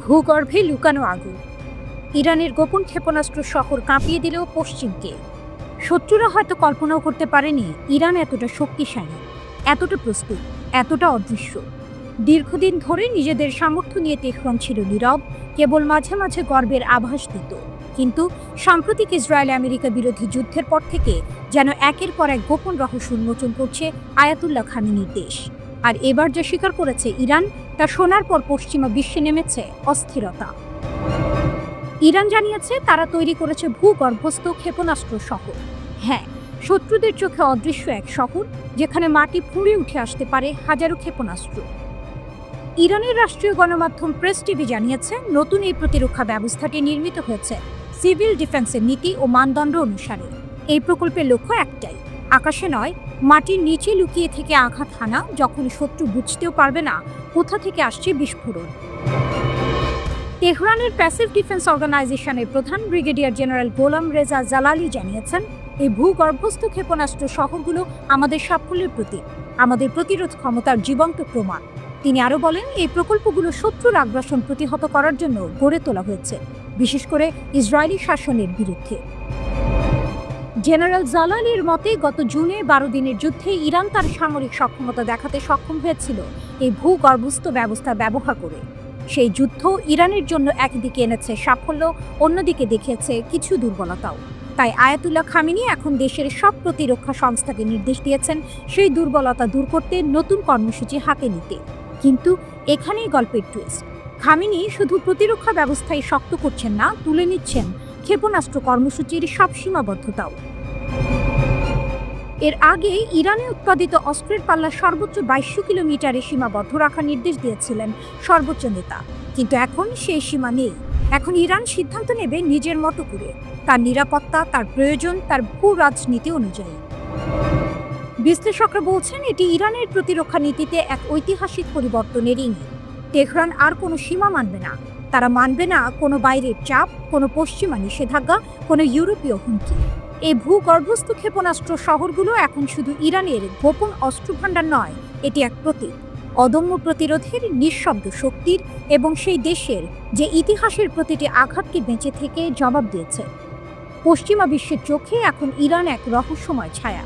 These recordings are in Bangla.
ভূগর্ভে লুকানো আগুন। ইরানের গোপন ক্ষেপণাস্ত্র শহর কাঁপিয়ে দিলেও পশ্চিমকে। শত্রুরা হয়তো কল্পনাও করতে পারেনি ইরান এতটা শক্তিশালী, এতটা প্রস্তুত, এতটা অদৃশ্য। দীর্ঘদিন ধরে নিজেদের সামর্থ্য নিয়ে তেহরান ছিল নীরব, কেবল মাঝে মাঝে গর্বের আভাস দিত। কিন্তু সাম্প্রতিক ইসরায়েল আমেরিকা বিরোধী যুদ্ধের পর থেকে যেন একের পর এক গোপন রহস্য উন্মোচন করছে আয়াতুল্লাহ খামেনির দেশ। আর এবার যা স্বীকার করেছে ইরান, তা শোনার পর পশ্চিমা বিশ্বে নেমেছে অস্থিরতা। ইরান জানিয়েছে তারা তৈরি করেছে ভূগর্ভস্থ ক্ষেপণাস্ত্র শহর। হ্যাঁ, শত্রুদের চোখে অদৃশ্য এক শহর, যেখানে মাটি ফুঁড়ে উঠে আসতে পারে হাজারো ক্ষেপণাস্ত্র। ইরানের রাষ্ট্রীয় গণমাধ্যম প্রেস টিভি জানিয়েছে নতুন এই প্রতিরক্ষা ব্যবস্থাটি নির্মিত হয়েছে সিভিল ডিফেন্সের নীতি ও মানদণ্ড অনুসারে। এই প্রকল্পের লক্ষ্য একটাই, আকাশে নয়, মাটির নিচে লুকিয়ে থেকে আঘাত হানা, যখন শত্রু বুঝতেও পারবে না কোথা থেকে আসছে বিস্ফোরণ। তেহরানের প্যাসিভ ডিফেন্স অর্গানাইজেশনের প্রধান ব্রিগেডিয়ার জেনারেল গোলাম রেজা জালালি জানিয়েছেন, এই ভূগর্ভস্থ ক্ষেপণাস্ত্র শহরগুলো আমাদের সাফল্যের প্রতীক, আমাদের প্রতিরোধ ক্ষমতার জীবন্ত প্রমাণ। তিনি আরও বলেন, এই প্রকল্পগুলো শত্রুর আগ্রাসন প্রতিহত করার জন্য গড়ে তোলা হয়েছে, বিশেষ করে ইসরায়েলি শাসনের বিরুদ্ধে। জেনারেল জালালির মতে গত জুনে 12 দিনের যুদ্ধে ইরান তার সামরিক সক্ষমতা দেখাতে সক্ষম হয়েছিল এই ভূগর্ভস্থ ব্যবস্থা ব্যবহার করে। সেই যুদ্ধ ইরানের জন্য একদিকে এনেছে সাফল্য, অন্যদিকে দেখিয়েছে কিছু দুর্বলতাও। তাই আয়াতুল্লাহ খামেনি এখন দেশের সব প্রতিরক্ষা সংস্থাকে নির্দেশ দিয়েছেন সেই দুর্বলতা দূর করতে নতুন কর্মসূচি হাতে নিতে। কিন্তু এখানেই গল্পের টুইস্ট। খামেনি শুধু প্রতিরক্ষা ব্যবস্থায় শক্ত করছেন না, তুলে নিচ্ছেন ক্ষেপণাস্ত্র কর্মসূচির সব সীমাবদ্ধতাও। এর আগে ইরানে উৎপাদিত অস্ত্রের পাল্লা সর্বোচ্চ 2200 কিলোমিটারে সীমাবদ্ধ রাখার নির্দেশ দিয়েছিলেন সর্বোচ্চ নেতা। কিন্তু এখন সেই সীমা নেই। এখন ইরান সিদ্ধান্ত নেবে নিজের মতো করে, তার নিরাপত্তা, তার প্রয়োজন, তার ভূ রাজনীতি অনুযায়ী। বিশ্লেষকরা বলছেন এটি ইরানের প্রতিরক্ষা নীতিতে এক ঐতিহাসিক পরিবর্তনের ইঙ্গিত। তেহরান আর কোনো সীমা মানবে না, তারা মানবে না কোনো বাইরের চাপ, কোনো পশ্চিমা নিষেধাজ্ঞা, কোনো ইউরোপীয় হুমকি। এই ভূগর্ভস্থ ক্ষেপণাস্ত্র শহরগুলো এখন শুধু ইরানের গোপন অস্ত্রভাণ্ডার নয়, এটি এক প্রতীক অদম্য প্রতিরোধের, নিঃশব্দ শক্তির, এবং সেই দেশের যে ইতিহাসের প্রতিটি আঘাতকে বেঁচে থেকে জবাব দিয়েছে। পশ্চিমা বিশ্বের চোখে এখন ইরান এক রহস্যময় ছায়া।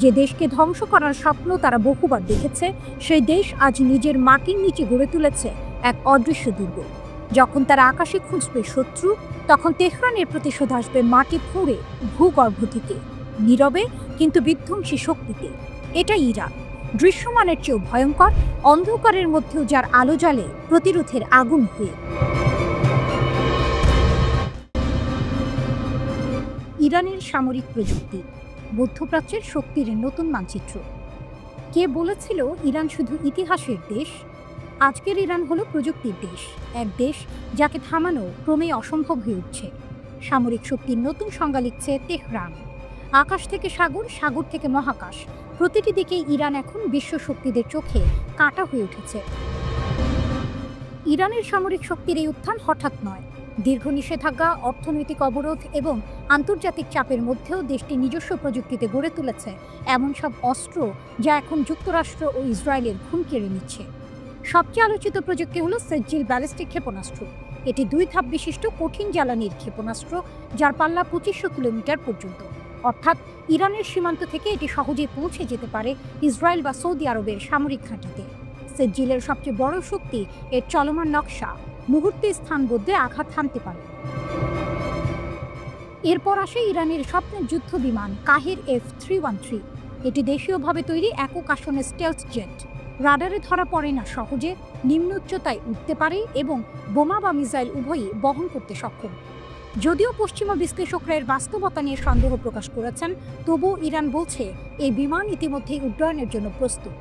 যে দেশকে ধ্বংস করার স্বপ্ন তারা বহুবার দেখেছে, সেই দেশ আজ নিজের মাটির নিচে গড়ে তুলেছে এক অদৃশ্য দুর্গ। যখন তারা আকাশে খুঁজবে শত্রু, তখন তেহরানের প্রতিশোধ আসবে মাটি ফুঁড়ে, ভূগর্ভ থেকে, নীরবে কিন্তু বিধ্বংসী শক্তিতে। এটাই ইরান, দৃশ্যমানের চেয়েও ভয়ঙ্কর, অন্ধকারের মধ্যেও যার আলো জ্বালে প্রতিরোধের আগুন হয়ে। ইরানের সামরিক প্রযুক্তি, মধ্যপ্রাচ্যের শক্তির নতুন মানচিত্র। কে বলেছিল ইরান শুধু ইতিহাসের দেশ? আজকের ইরান হলো প্রযুক্তির দেশ, এক দেশ যাকে থামানো ক্রমেই অসম্ভব হয়ে উঠছে। সামরিক শক্তির নতুন সংজ্ঞা লিখছে তেহরান। আকাশ থেকে সাগর, সাগর থেকে মহাকাশ, প্রতিটি দিকেই ইরান এখন বিশ্ব শক্তিদের চোখে কাঁটা হয়ে উঠেছে। ইরানের সামরিক শক্তির এই উত্থান হঠাৎ নয়। দীর্ঘ নিষেধাজ্ঞা, অর্থনৈতিক অবরোধ এবং আন্তর্জাতিক চাপের মধ্যেও দেশটি নিজস্ব প্রযুক্তিতে গড়ে তুলেছে এমন সব অস্ত্র যা এখন যুক্তরাষ্ট্র ও ইসরায়েলের ঘুম কেড়ে নিচ্ছে। সবচেয়ে আলোচিত প্রযুক্তি হলো সেজ্জিল ব্যালিস্টিক ক্ষেপণাস্ত্র। এটি 2 ধাপ বিশিষ্ট কঠিন জ্বালানির ক্ষেপণাস্ত্র, যার পাল্লা 2500 কিলোমিটার পর্যন্ত। অর্থাৎ ইরানের সীমান্ত থেকে এটি সহজে পৌঁছে যেতে পারে ইসরায়েল বা সৌদি আরবের সামরিক ঘাঁটিতে। সেজ্জিলের সবচেয়ে বড় শক্তি এর চলমান নকশা, মুহূর্তে স্থান বদলে আঘাত হানতে পারে। এরপর আসে ইরানের স্বপ্নের যুদ্ধ বিমান কাহের F-313। এটি দেশীয়ভাবে তৈরি একক আসনের স্টেলথ জেট। রাডারে ধরা পড়ে না সহজে, নিম্ন উচ্চতায় উঠতে পারে এবং বোমা বা মিসাইল উভয়ই বহন করতে সক্ষম। যদিও পশ্চিমা বিশ্লেষকরা এর বাস্তবতা নিয়ে সন্দেহ প্রকাশ করেছেন, তবুও ইরান বলছে এই বিমান ইতিমধ্যেই উড্ডয়নের জন্য প্রস্তুত।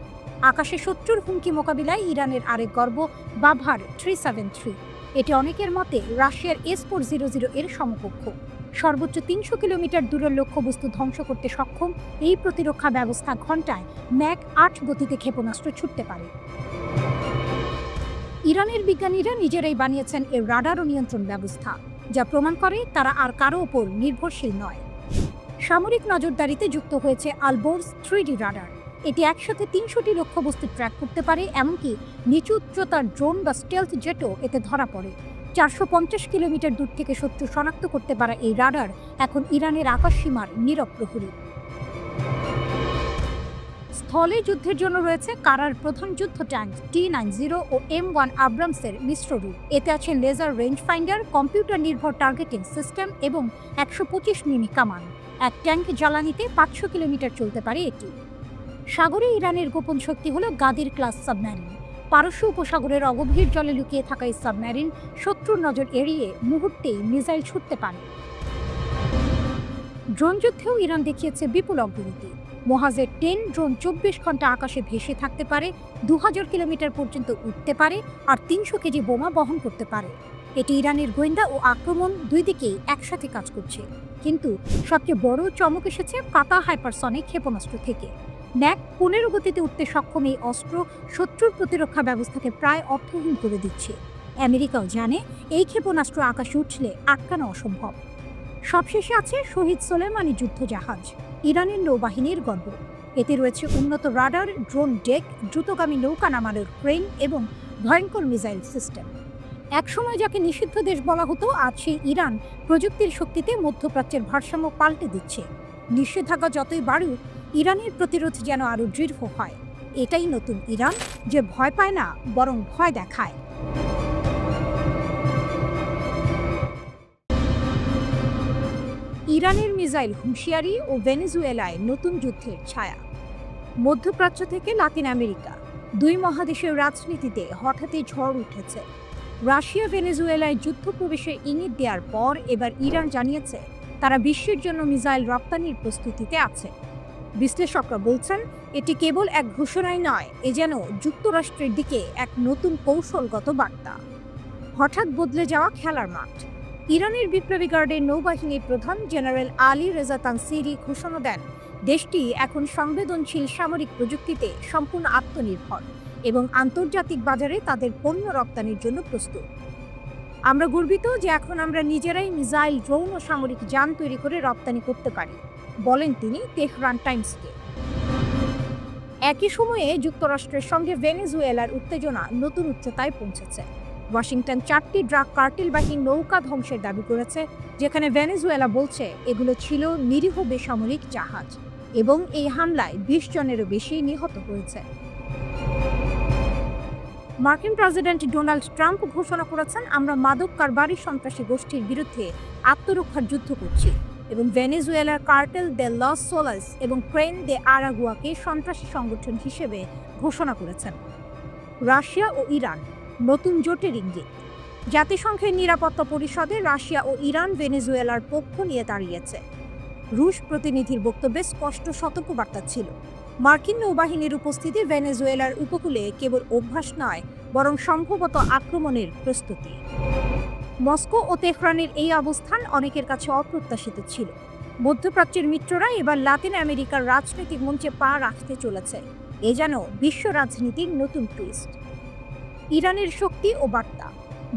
আকাশে শত্রুর হুমকি মোকাবিলায় ইরানের আরেক গর্ব বাভার 373। এটি অনেকের মতে রাশিয়ার S-400 এর সমকক্ষ। সর্বোচ্চ 300 কিলোমিটার দূরের লক্ষ্যবস্তু ধ্বংস করতে সক্ষম এই প্রতিরক্ষা ব্যবস্থা ঘণ্টায় ম্যাক 8 গতিতে ক্ষেপণাস্ত্র ছুটতে পারে। ইরানের বিজ্ঞানীরা নিজেরাই বানিয়েছেন এর রাডার ও নিয়ন্ত্রণ ব্যবস্থা, যা প্রমাণ করে তারা আর কারো ওপর নির্ভরশীল নয়। সামরিক নজরদারিতে যুক্ত হয়েছে আলবোর্স 3D রাডার। এটি একসাথে 300টি লক্ষ্যবস্তু ট্র্যাক করতে পারে, এমনকি নিচু উচ্চতার ড্রোন বা স্টেলথ জেটও এতে ধরা পড়ে। 450 কিলোমিটার দূর থেকে শত্রু শনাক্ত করতে পারা এই রাডার এখন ইরানের আকাশসীমার নীরব প্রহরী। স্থলে যুদ্ধের জন্য রয়েছে কারার প্রধান যুদ্ধ ট্যাঙ্ক T-90 ও M1 আব্রামসের মিশ্র রূপ। এতে আছে লেজার রেঞ্জ ফাইন্ডার, কম্পিউটার নির্ভর টার্গেটিং সিস্টেম এবং 125 মিমি কামান। এক ট্যাঙ্ক জ্বালানিতে 500 কিলোমিটার চলতে পারে এটি। সাগরে ইরানের গোপন শক্তি হল গাদির ক্লাস সাবমেরিন। পারস্য উপসাগরের অগভীর জলে লুকিয়ে থাকা এই সাবমেরিন শত্রুর নজর এড়িয়ে মুহূর্তেই মিসাইল ছুটতে পারে। ড্রোন যুদ্ধেও ইরান দেখিয়েছে বিপুল অগ্রগতি। মোহাজের 10 ড্রোন 24 ঘন্টা আকাশে ভেসে থাকতে পারে, 2000 কিলোমিটার পর্যন্ত উঠতে পারে আর 300 কেজি বোমা বহন করতে পারে। এটি ইরানের গোয়েন্দা ও আক্রমণ দুই দিকেই একসাথে কাজ করছে। কিন্তু সবচেয়ে বড় চমক এসেছে কাতা হাইপারসনিক ক্ষেপণাস্ত্র থেকে। ম্যাক 15 গতিতে উঠতে সক্ষম এই অস্ত্র শত্রুর প্রতিরক্ষা ব্যবস্থাকে প্রায় অর্থহীন করে দিচ্ছে। আমেরিকাও জানে এই ক্ষেপণাস্ত্র আকাশে উঠলে আটকানো অসম্ভব। সবশেষে আছে শহীদ সোলেমানি যুদ্ধ জাহাজ, ইরানের নৌবাহিনীর গর্ব। এতে রয়েছে উন্নত রাডার, ড্রোন ডেক, দ্রুতগামী নৌকা নামানোর ক্রেন এবং ভয়ঙ্কর মিসাইল সিস্টেম। একসময় যাকে নিষিদ্ধ দেশ বলা হতো, আজ সেই ইরান প্রযুক্তির শক্তিতে মধ্যপ্রাচ্যের ভারসাম্য পাল্টে দিচ্ছে। নিষেধাজ্ঞা যতই বাড়ুক, ইরানের প্রতিরোধ যেন আরও দৃঢ় হয়। এটাই নতুন ইরান, যে ভয় পায় না বরং ভয় দেখায়। ইরানের মিসাইল হুঁশিয়ারি ও ভেনেজুয়েলায় নতুন যুদ্ধের ছায়া। মধ্যপ্রাচ্য থেকে লাতিন আমেরিকা, দুই মহাদেশের রাজনীতিতে হঠাৎই ঝড় উঠেছে। রাশিয়া ভেনেজুয়েলায় যুদ্ধ প্রবেশের ইঙ্গিত দেওয়ার পর এবার ইরান জানিয়েছে তারা বিশ্বের জন্য মিসাইল রপ্তানির প্রস্তুতিতে আছে। বিশ্লেষকরা বলছেন এটি কেবল এক ঘোষণাই নয়, এ যেন যুক্তরাষ্ট্রের দিকে এক নতুন কৌশলগত বার্তা। হঠাৎ বদলে যাওয়া খেলার মাঠ। ইরানের বিপ্লবী গার্ডের নৌবাহিনীর প্রধান জেনারেল আলী রেজা তানসিরি ঘোষণা দেন দেশটি এখন সংবেদনশীল সামরিক প্রযুক্তিতে সম্পূর্ণ আত্মনির্ভর এবং আন্তর্জাতিক বাজারে তাদের পণ্য রপ্তানির জন্য প্রস্তুত। আমরা গর্বিত যে এখন আমরা নিজেরাই মিসাইল, ড্রোন ও সামরিক যান তৈরি করে রপ্তানি করতে পারি, বলেন তিনি তেহরান টাইমসকে। একই সময়ে যুক্তরাষ্ট্রের সঙ্গে ভেনেজুয়েলার উত্তেজনা নতুন উচ্চতায় পৌঁছেছে। ওয়াশিংটন 4টি ড্রাগ কার্টেলবাহী নৌকা ধ্বংসের দাবি করেছে, যেখানে ভেনেজুয়েলা বলছে এগুলো ছিল নিরীহ বেসামরিক জাহাজ এবং এই হামলায় 20 জনেরও বেশি নিহত হয়েছে। মার্কিন প্রেসিডেন্ট ডোনাল্ড ট্রাম্প ঘোষণা করেছেন, আমরা মাদক কারবারি সন্ত্রাসী গোষ্ঠীর বিরুদ্ধে আত্মরক্ষার যুদ্ধ করছি এবং ভেনেজুয়েলার কার্টেল দে লস সোলাস এবং ক্রেন দে আরাগুয়াকে সন্ত্রাসী সংগঠন হিসেবে ঘোষণা করেছেন। রাশিয়া ও ইরান নতুন জোটের ইঙ্গিত। জাতিসংঘের নিরাপত্তা পরিষদে রাশিয়া ও ইরান ভেনেজুয়েলার পক্ষ নিয়ে দাঁড়িয়েছে। রুশ প্রতিনিধির বক্তব্যে স্পষ্ট সতর্কবার্তা ছিল, মার্কিন নৌবাহিনীর উপস্থিতি ভেনেজুয়েলার উপকূলে কেবল অভ্যাস নয়, বরং সম্ভবত আক্রমণের প্রস্তুতি। মস্কো ও তেহরানের এই অবস্থান অনেকের কাছে অপ্রত্যাশিত ছিল। মধ্যপ্রাচ্যের মিত্ররা এবার লাতিন আমেরিকার রাজনৈতিক মঞ্চে পা রাখতে চলেছে। এ যেন বিশ্ব রাজনীতির নতুন টুইস্ট। ইরানের শক্তি ও বার্তা।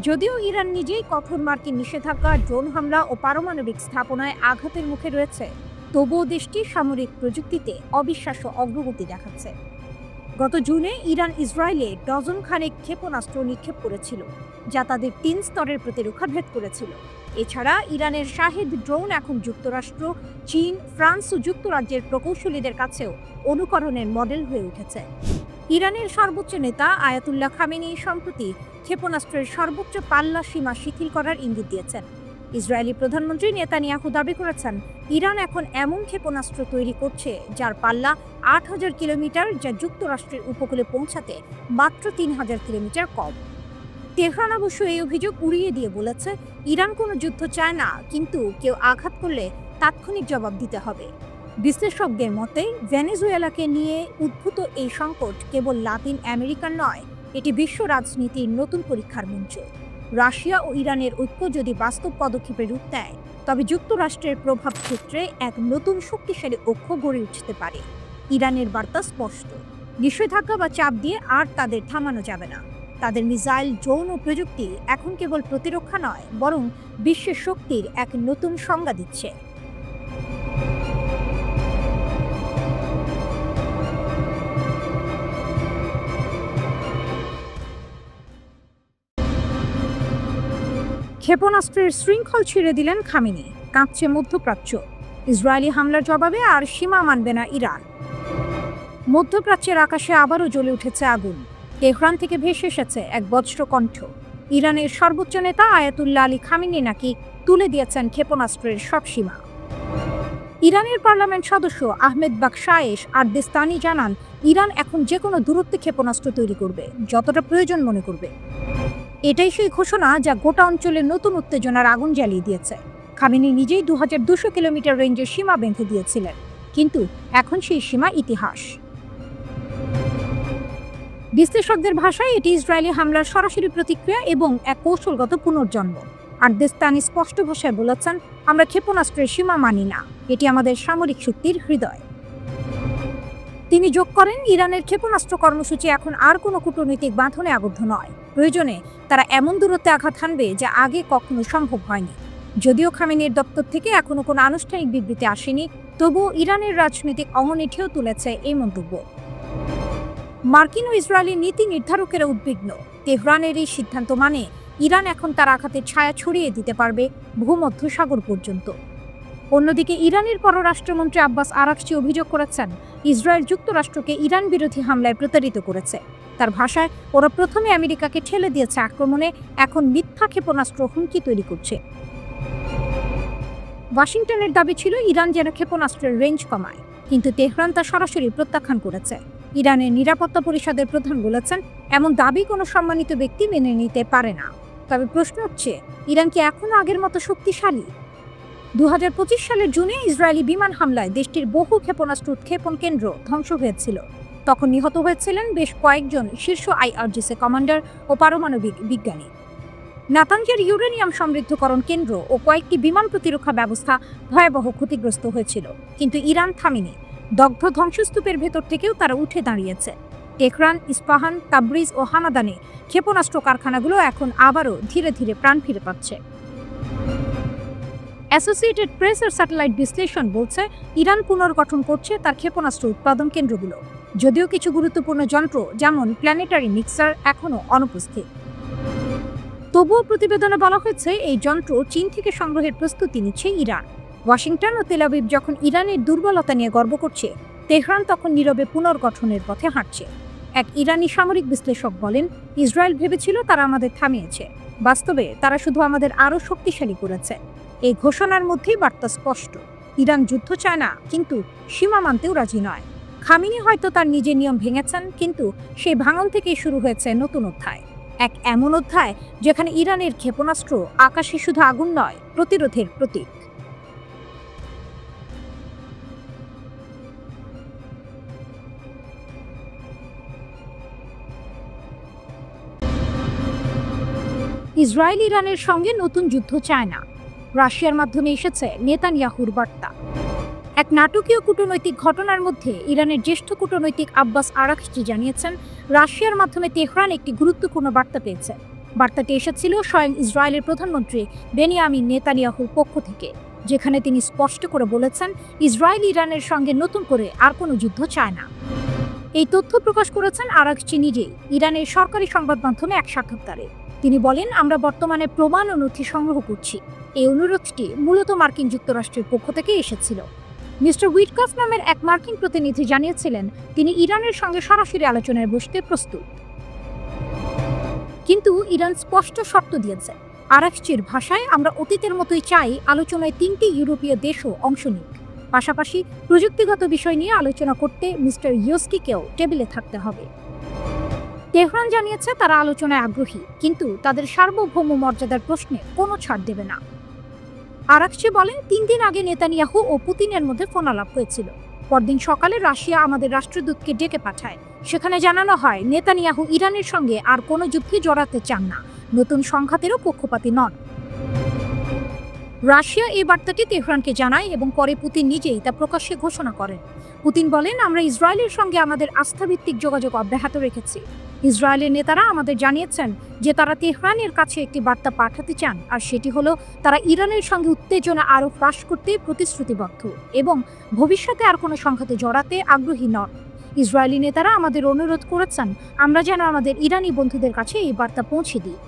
যদিও ইরান নিজেই কঠোর মার্কিন নিষেধাজ্ঞা, ড্রোন হামলা ও পারমাণবিক স্থাপনায় আঘাতের মুখে রয়েছে, তবুও দেশটি সামরিক প্রযুক্তিতে অবিশ্বাস্য অগ্রগতি দেখাচ্ছে। গত জুনে ইরান ইসরায়েলে ডজন খানেক ক্ষেপণাস্ত্র নিক্ষেপ করেছিল, যা তাদের 3 স্তরের প্রতিরক্ষা ভেদ করেছিল। এছাড়া ইরানের শাহেদ ড্রোন এখন যুক্তরাষ্ট্র, চীন, ফ্রান্স ও যুক্তরাজ্যের প্রকৌশলীদের কাছেও অনুকরণের মডেল হয়ে উঠেছে। ইরানের সর্বোচ্চ নেতা আয়াতুল্লাহ খামেনি সম্প্রতি ক্ষেপণাস্ত্রের সর্বোচ্চ পাল্লা সীমা শিথিল করার ইঙ্গিত দিয়েছেন। ইসরায়েলি প্রধানমন্ত্রী নেতানিয়াহু দাবি করেছেন, ইরান এখন এমন ক্ষেপণাস্ত্র তৈরি করছে যার পাল্লা 8000 কিলোমিটার, যা যুক্তরাষ্ট্রের উপকূলে পৌঁছাতে মাত্র 3000 কিলোমিটার কম। তেহরান অবশ্য এই অভিযোগ উড়িয়ে দিয়ে বলেছে, ইরান কোনো যুদ্ধ চায় না, কিন্তু কেউ আঘাত করলে তাৎক্ষণিক জবাব দিতে হবে। বিশ্লেষকদের মতে ভেনেজুয়েলাকে নিয়ে উদ্ভূত এই সংকট কেবল লাতিন আমেরিকার নয়, এটি বিশ্ব রাজনীতির নতুন পরীক্ষার মঞ্চ। রাশিয়া ও ইরানের ঐক্য যদি বাস্তব পদক্ষেপে রূপ দেয়, তবে যুক্তরাষ্ট্রের প্রভাব ক্ষেত্রে এক নতুন শক্তিশালী অক্ষ গড়ে উঠতে পারে। ইরানের বার্তা স্পষ্ট, নিষেধাজ্ঞা বা চাপ দিয়ে আর তাদের থামানো যাবে না। তাদের মিসাইল, ড্রোন ও প্রযুক্তি এখন কেবল প্রতিরক্ষা নয়, বরং বিশ্বের শক্তির এক নতুন সংজ্ঞা দিচ্ছে। ক্ষেপণাস্ত্রের শৃঙ্খল ছিঁড়ে দিলেন খামেনি, কাঁপছে মধ্যপ্রাচ্য। ইসরায়েলি হামলার জবাবে আর সীমা মানবে না ইরান। মধ্যপ্রাচ্যের আকাশে আবারও জ্বলে উঠেছে আগুন। তেহরান থেকে ভেসে এসেছে এক বজ্র কণ্ঠ। ইরানের সর্বোচ্চ নেতা আয়াতুল্লাহ আলী খামেনি নাকি তুলে দিয়েছেন ক্ষেপণাস্ত্রের সব সীমা। ইরানের পার্লামেন্ট সদস্য আহমেদ বাকশায়েশ আরদেস্তানি জানান, ইরান এখন যে কোনো দূরত্বে ক্ষেপণাস্ত্র তৈরি করবে, যতটা প্রয়োজন মনে করবে। এটাই সেই ঘোষণা যা গোটা অঞ্চলে নতুন উত্তেজনার আগুন জ্বালিয়ে দিয়েছে। খামেনি নিজেই 2200 কিলোমিটার রেঞ্জের সীমা বেঁধে দিয়েছিলেন, কিন্তু এখন সেই সীমা ইতিহাস। বিশ্লেষকদের ভাষায় এটি ইসরায়েলি হামলার সরাসরি প্রতিক্রিয়া এবং এক কৌশলগত পুনর্জন্ম। আরদেস্তানি স্পষ্ট ভাষায় বলেছেন, আমরা ক্ষেপণাস্ত্রের সীমা মানি না, এটি আমাদের সামরিক শক্তির হৃদয়। তিনি যোগ করেন, ইরানের ক্ষেপণাস্ত্র কর্মসূচি এখন আর কোনো কূটনৈতিক বাঁধনে আবদ্ধ নয়। প্রয়োজনে তারা এমন দূরত্বে আঘাত হানবে যা আগে কখনো সম্ভব হয়নি। যদিও খামেনির দপ্তর থেকে এখনো কোনো আনুষ্ঠানিক বিবৃতি আসেনি, তবুও ইরানের রাজনৈতিক অঙ্গনে ঢেউ তুলেছে এই মন্তব্য। মার্কিন ও ইসরায়েলি নীতি নির্ধারকেরা উদ্বিগ্ন। তেহরানের এই সিদ্ধান্ত মানে ইরান এখন তার আঘাতের ছায়া ছড়িয়ে দিতে পারবে ভূমধ্যসাগর পর্যন্ত। অন্যদিকে ইরানের পররাষ্ট্রমন্ত্রী আব্বাস আরাকচি অভিযোগ করেছেন, ইসরায়েল যুক্তরাষ্ট্রকে ইরান বিরোধী হামলায় প্রতারিত করেছে। তার ভাষায়, ওরা প্রথমে আমেরিকাকে ঠেলে দিয়েছে আক্রমণে, এখন মিথ্যা ক্ষেপণাস্ত্র হুমকি তৈরি করছে। ওয়াশিংটনের দাবি ছিল ইরান যেন ক্ষেপণাস্ত্রের রেঞ্জ কমায়, কিন্তু তেহরান তা সরাসরি প্রত্যাখ্যান করেছে। ইরানের নিরাপত্তা পরিষদের প্রধান বলেছেন, এমন দাবি কোনো সম্মানিত ব্যক্তি মেনে নিতে পারে না। তবে প্রশ্ন হচ্ছে, ইরান কি এখনো আগের মতো শক্তিশালী? 2025 সালের জুনে ইসরায়েলি বিমান হামলায় দেশটির বহু ক্ষেপণাস্ত্র উৎক্ষেপণ কেন্দ্র ধ্বংস হয়েছিল। তখন নিহত হয়েছিলেন বেশ কয়েকজন শীর্ষ IRGC কমান্ডার ও পারমাণবিক বিজ্ঞানী। নাতানজের ইউরেনিয়াম সমৃদ্ধকরণ কেন্দ্র ও কয়েকটি বিমান প্রতিরক্ষা ব্যবস্থা ভয়াবহ ক্ষতিগ্রস্ত হয়েছিল, কিন্তু ইরান থামেনি। দগ্ধ ধ্বংসস্তূপের ভেতর থেকেও তারা উঠে দাঁড়িয়েছে। তেহরান, ইস্পাহান, তাবরিজ ও হামাদানে ক্ষেপণাস্ত্র কারখানাগুলো এখন আবারও ধীরে ধীরে প্রাণ ফিরে পাচ্ছে। অ্যাসোসিয়েটেড প্রেসের স্যাটেলাইট বিশ্লেষণ বলছে, ইরান পুনর্গঠন করছে তার ক্ষেপণাস্ত্র উৎপাদন কেন্দ্রগুলো, যদিও কিছু গুরুত্বপূর্ণ যন্ত্র যেমন প্ল্যানেটারি মিক্সার এখনও অনুপস্থিত। তবুও প্রতিবেদনে বলা হয়েছে, এই যন্ত্র চীন থেকে সংগ্রহের প্রস্তুতি নিচ্ছে ইরান। ওয়াশিংটন ও তেল আবিব যখন ইরানের দুর্বলতা নিয়ে গর্ব করছে, তেহরান তখন নীরবে পুনর্গঠনের পথে হাঁটছে। এক ইরানি সামরিক বিশ্লেষক বলেন, ইসরায়েল ভেবেছিল তারা আমাদের থামিয়েছে, বাস্তবে তারা শুধু আমাদের আরও শক্তিশালী করেছে। এই ঘোষণার মধ্যেই বার্তা স্পষ্ট, ইরান যুদ্ধ চায় না, কিন্তু সীমা মানতেও রাজি নয়। খামেনি হয়তো তার নিজের নিয়ম ভেঙেছেন, কিন্তু সেই ভাঙন থেকেই শুরু হয়েছে নতুন অধ্যায়। এক এমন অধ্যায় যেখানে ইরানের ক্ষেপণাস্ত্র আকাশে শুধু আগুন নয়, প্রতিরোধের প্রতীক। ইসরায়েল ইরানের সঙ্গে নতুন যুদ্ধ চায় না, রাশিয়ার মাধ্যমে এসেছে নেতানিয়াহুর বার্তা। এক নাটকীয় কূটনৈতিক ঘটনার মধ্যে ইরানের জ্যেষ্ঠ কূটনৈতিক আব্বাস আরাকচি জানিয়েছেন, রাশিয়ার মাধ্যমে তেহরান একটি গুরুত্বপূর্ণ বার্তা পেয়েছে। বার্তাটি এসেছিল স্বয়ং ইসরায়েলের প্রধানমন্ত্রী বেনিয়ামিন নেতানিয়াহুর পক্ষ থেকে, যেখানে তিনি স্পষ্ট করে বলেছেন, ইসরায়েল ইরানের সঙ্গে নতুন করে আর কোনো যুদ্ধ চায় না। এই তথ্য প্রকাশ করেছেন আরাকচি নিজেই ইরানের সরকারি সংবাদ মাধ্যমে এক সাক্ষাৎকারে। তিনি বলেন, আমরা বর্তমানে প্রমাণ ও নথি সংগ্রহ করছি। এই অনুরোধটি মূলত মার্কিন যুক্তরাষ্ট্রের পক্ষ থেকে এসেছিল। মিস্টার উইটকফ নামের এক মার্কিন প্রতিনিধি জানিয়েছিলেন, তিনি ইরানের সঙ্গে সরাসরি আলোচনায় বসতে প্রস্তুত, কিন্তু ইরান স্পষ্ট শর্ত দিয়েছে। আরাকচির ভাষায়, আমরা অতীতের মতোই চাই আলোচনায় 3টি ইউরোপীয় দেশও অংশ নিক। পাশাপাশি প্রযুক্তিগত বিষয় নিয়ে আলোচনা করতে মিস্টার ইয়োস্কিকেও টেবিলে থাকতে হবে। তেহরান জানিয়েছে তারা আলোচনায় আগ্রহী, কিন্তু তাদের সার্বভৌম মর্যাদার প্রশ্নে কোনো ছাড় দেবে না। আরাকচি বলেন, 3 দিন আগে নেতানিয়াহু ও পুতিনের মধ্যে ফোনালাপ হয়েছিল। পরদিন সকালে রাশিয়া আমাদের রাষ্ট্রদূতকে ডেকে পাঠায়। সেখানে জানানো হয়, নেতানিয়াহু ইরানের সঙ্গে আর কোনো যুদ্ধে জড়াতে চান না, নতুন সংঘাতেরও পক্ষপাতী নন। রাশিয়া এই বার্তাটি তেহরানকে জানায় এবং পরে পুতিন নিজেই তা প্রকাশ্যে ঘোষণা করেন। পুতিন বলেন, আমরা ইসরায়েলের সঙ্গে আমাদের আস্থাভিত্তিক যোগাযোগ অব্যাহত রেখেছি। ইসরায়েলের নেতারা আমাদের জানিয়েছেন যে তারা তেহরানের কাছে একটি বার্তা পাঠাতে চান, আর সেটি হলো তারা ইরানের সঙ্গে উত্তেজনা আরও হ্রাস করতে প্রতিশ্রুতিবদ্ধ এবং ভবিষ্যতে আর কোনো সংঘাতে জড়াতে আগ্রহী নন। ইসরায়েলি নেতারা আমাদের অনুরোধ করেছেন আমরা যেন আমাদের ইরানি বন্ধুদের কাছে এই বার্তা পৌঁছে দিই।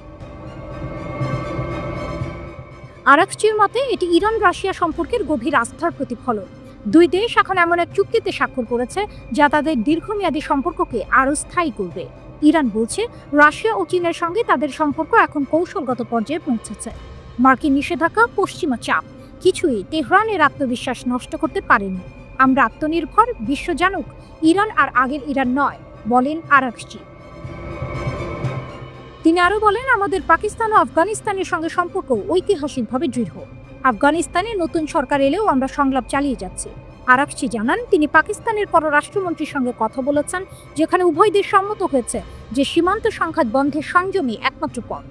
আরাকচির মতে এটি ইরান রাশিয়া সম্পর্কের গভীর আস্থার প্রতিফলন। দুই দেশ এখন এমন এক চুক্তিতে স্বাক্ষর করেছে যা তাদের দীর্ঘমেয়াদী সম্পর্ককে আরও স্থায়ী করবে। ইরান বলছে রাশিয়া ও চীনের সঙ্গে তাদের সম্পর্ক এখন কৌশলগত পর্যায়ে পৌঁছেছে। মার্কিন নিষেধাজ্ঞা, পশ্চিমা চাপ কিছুই তেহরানের আত্মবিশ্বাস নষ্ট করতে পারেনি। আমরা আত্মনির্ভর, বিশ্ব জানুক ইরান আর আগের ইরান নয়, বলেন আরাকচি। তিনি আরও বলেন, আমাদের পাকিস্তান ও আফগানিস্তানের সঙ্গে সম্পর্ক ঐতিহাসিকভাবে দৃঢ়। আফগানিস্তানে নতুন সরকার এলেও আমরা সংলাপ চালিয়ে যাচ্ছি। আরাকচি জানান, তিনি পাকিস্তানের পররাষ্ট্রমন্ত্রীর সঙ্গে কথা বলেছেন, যেখানে উভয় দেশ সম্মত হয়েছে যে সীমান্ত সংঘাত বন্ধের সংযমই একমাত্র পথ।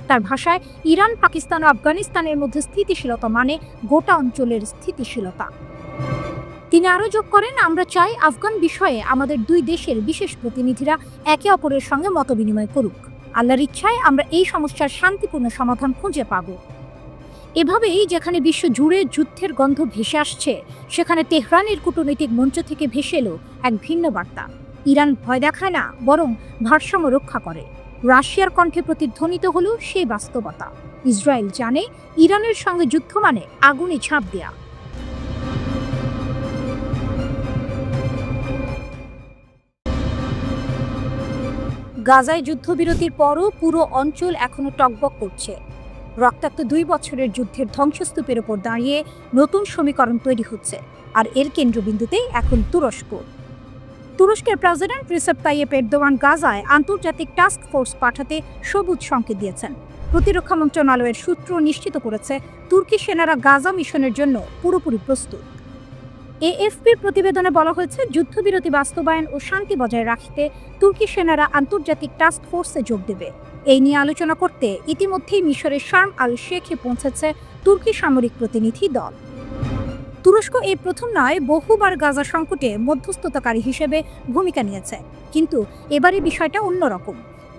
তার ভাষায়, ইরান, পাকিস্তান ও আফগানিস্তানের মধ্যে স্থিতিশীলতা মানে গোটা অঞ্চলের স্থিতিশীলতা। তিনি আরও যোগ করেন, আমরা চাই আফগান বিষয়ে আমাদের দুই দেশের বিশেষ প্রতিনিধিরা একে অপরের সঙ্গে মতবিনিময় করুক। আল্লাহর ইচ্ছায় আমরা এই সমস্যার শান্তিপূর্ণ সমাধান খুঁজে পাব। এভাবেই যেখানে বিশ্ব জুড়ে যুদ্ধের গন্ধ ভেসে আসছে, সেখানে তেহরানের কূটনৈতিক মঞ্চ থেকে ভেসে এলো এক ভিন্ন বার্তা। ইরান ভয় দেখায় না, বরং ভারসাম্য রক্ষা করে। রাশিয়ার কণ্ঠে প্রতিধ্বনিত হলো সেই বাস্তবতা। ইসরায়েল জানে ইরানের সঙ্গে যুদ্ধ মানে আগুনে ঝাঁপ দেয়া। গাজায় যুদ্ধবিরতির পরও পুরো অঞ্চল এখনো টগবগ করছে। রক্তাক্ত 2 বছরের যুদ্ধের ধ্বংসস্তূপের ওপর দাঁড়িয়ে নতুন সমীকরণ তৈরি হচ্ছে, আর এর কেন্দ্রবিন্দুতে এখন তুরস্ক। তুরস্কের প্রেসিডেন্ট রিসেপ তাইয়েপ এরদোয়ান গাজায় আন্তর্জাতিক টাস্ক ফোর্স পাঠাতে সবুজ সংকেত দিয়েছেন। প্রতিরক্ষা মন্ত্রণালয়ের সূত্র নিশ্চিত করেছে, তুর্কি সেনারা গাজা মিশনের জন্য পুরোপুরি প্রস্তুত। এএফপির প্রতিবেদনে বলা হয়েছে, যুদ্ধবিরতি বাস্তবায়ন ও শান্তি বজায় রাখতে তুর্কি সেনারা আন্তর্জাতিক টাস্ক ফোর্সে যোগ দেবে। এই নিয়ে আলোচনা করতে ইতিমধ্যেই মিশরের শার্ম আল শেখে পৌঁছেছে তুর্কি সামরিক প্রতিনিধি দল। তুরস্ক এই প্রথম নয়, বহুবার গাজা সংকটে মধ্যস্থতাকারী হিসেবে ভূমিকা নিয়েছে, কিন্তু এবারে বিষয়টা অন্যরকম।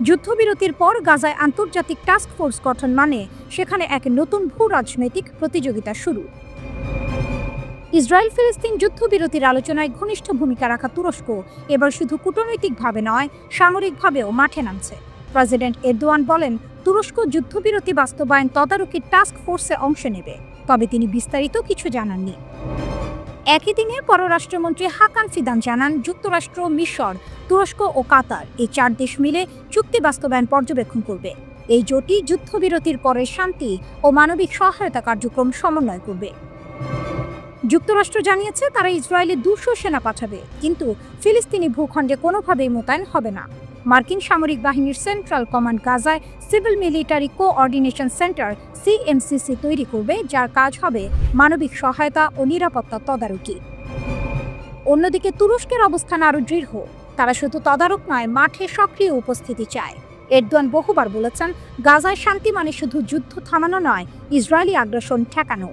যুদ্ধবিরতির পর গাজায় আন্তর্জাতিক টাস্ক ফোর্স গঠন মানে সেখানে এক নতুন ভূ রাজনৈতিক প্রতিযোগিতা শুরু। ইসরায়েল ফিলিস্তিন যুদ্ধবিরতির আলোচনায় ঘনিষ্ঠ ভূমিকা রাখা তুরস্ক এবার শুধু কূটনৈতিকভাবে নয়, সামরিকভাবেও মাঠে নামছে। প্রেসিডেন্ট এরদোয়ান বলেন, তুরস্ক যুদ্ধবিরতি বাস্তবায়ন তদারকির টাস্ক ফোর্সে অংশ নেবে, তবে তিনি বিস্তারিত কিছু জানাননি। একই দিনে পররাষ্ট্রমন্ত্রী হাকান ফিদান জানান, যুক্তরাষ্ট্র, মিশর, তুরস্ক ও কাতার এই 4 দেশ মিলে চুক্তি বাস্তবায়ন পর্যবেক্ষণ করবে। এই জোটই যুদ্ধবিরতির পরে শান্তি ও মানবিক সহায়তা কার্যক্রম সমন্বয় করবে। যুক্তরাষ্ট্র জানিয়েছে তারা ইসরায়েলে 200 সেনা পাঠাবে, কিন্তু ফিলিস্তিনি ভূখণ্ডে কোনোভাবেই মোতায়েন হবে না। মার্কিন সামরিক বাহিনীর সেন্ট্রাল কমান্ড গাজায় সিভিল মিলিটারি কোঅর্ডিনেশন সেন্টার সিএমসিসি তৈরি করবে, যার কাজ হবে মানবিক সহায়তা ও নিরাপত্তা তদারকি। অন্যদিকে তুরস্কের অবস্থান আরও দৃঢ়। তারা শুধু তদারক নয়, মাঠে সক্রিয় উপস্থিতি চায়। এরদোয়ান বহুবার বলেছেন, গাজায় শান্তি মানে শুধু যুদ্ধ থামানো নয়, ইসরায়েলি আগ্রাসন ঠেকানো।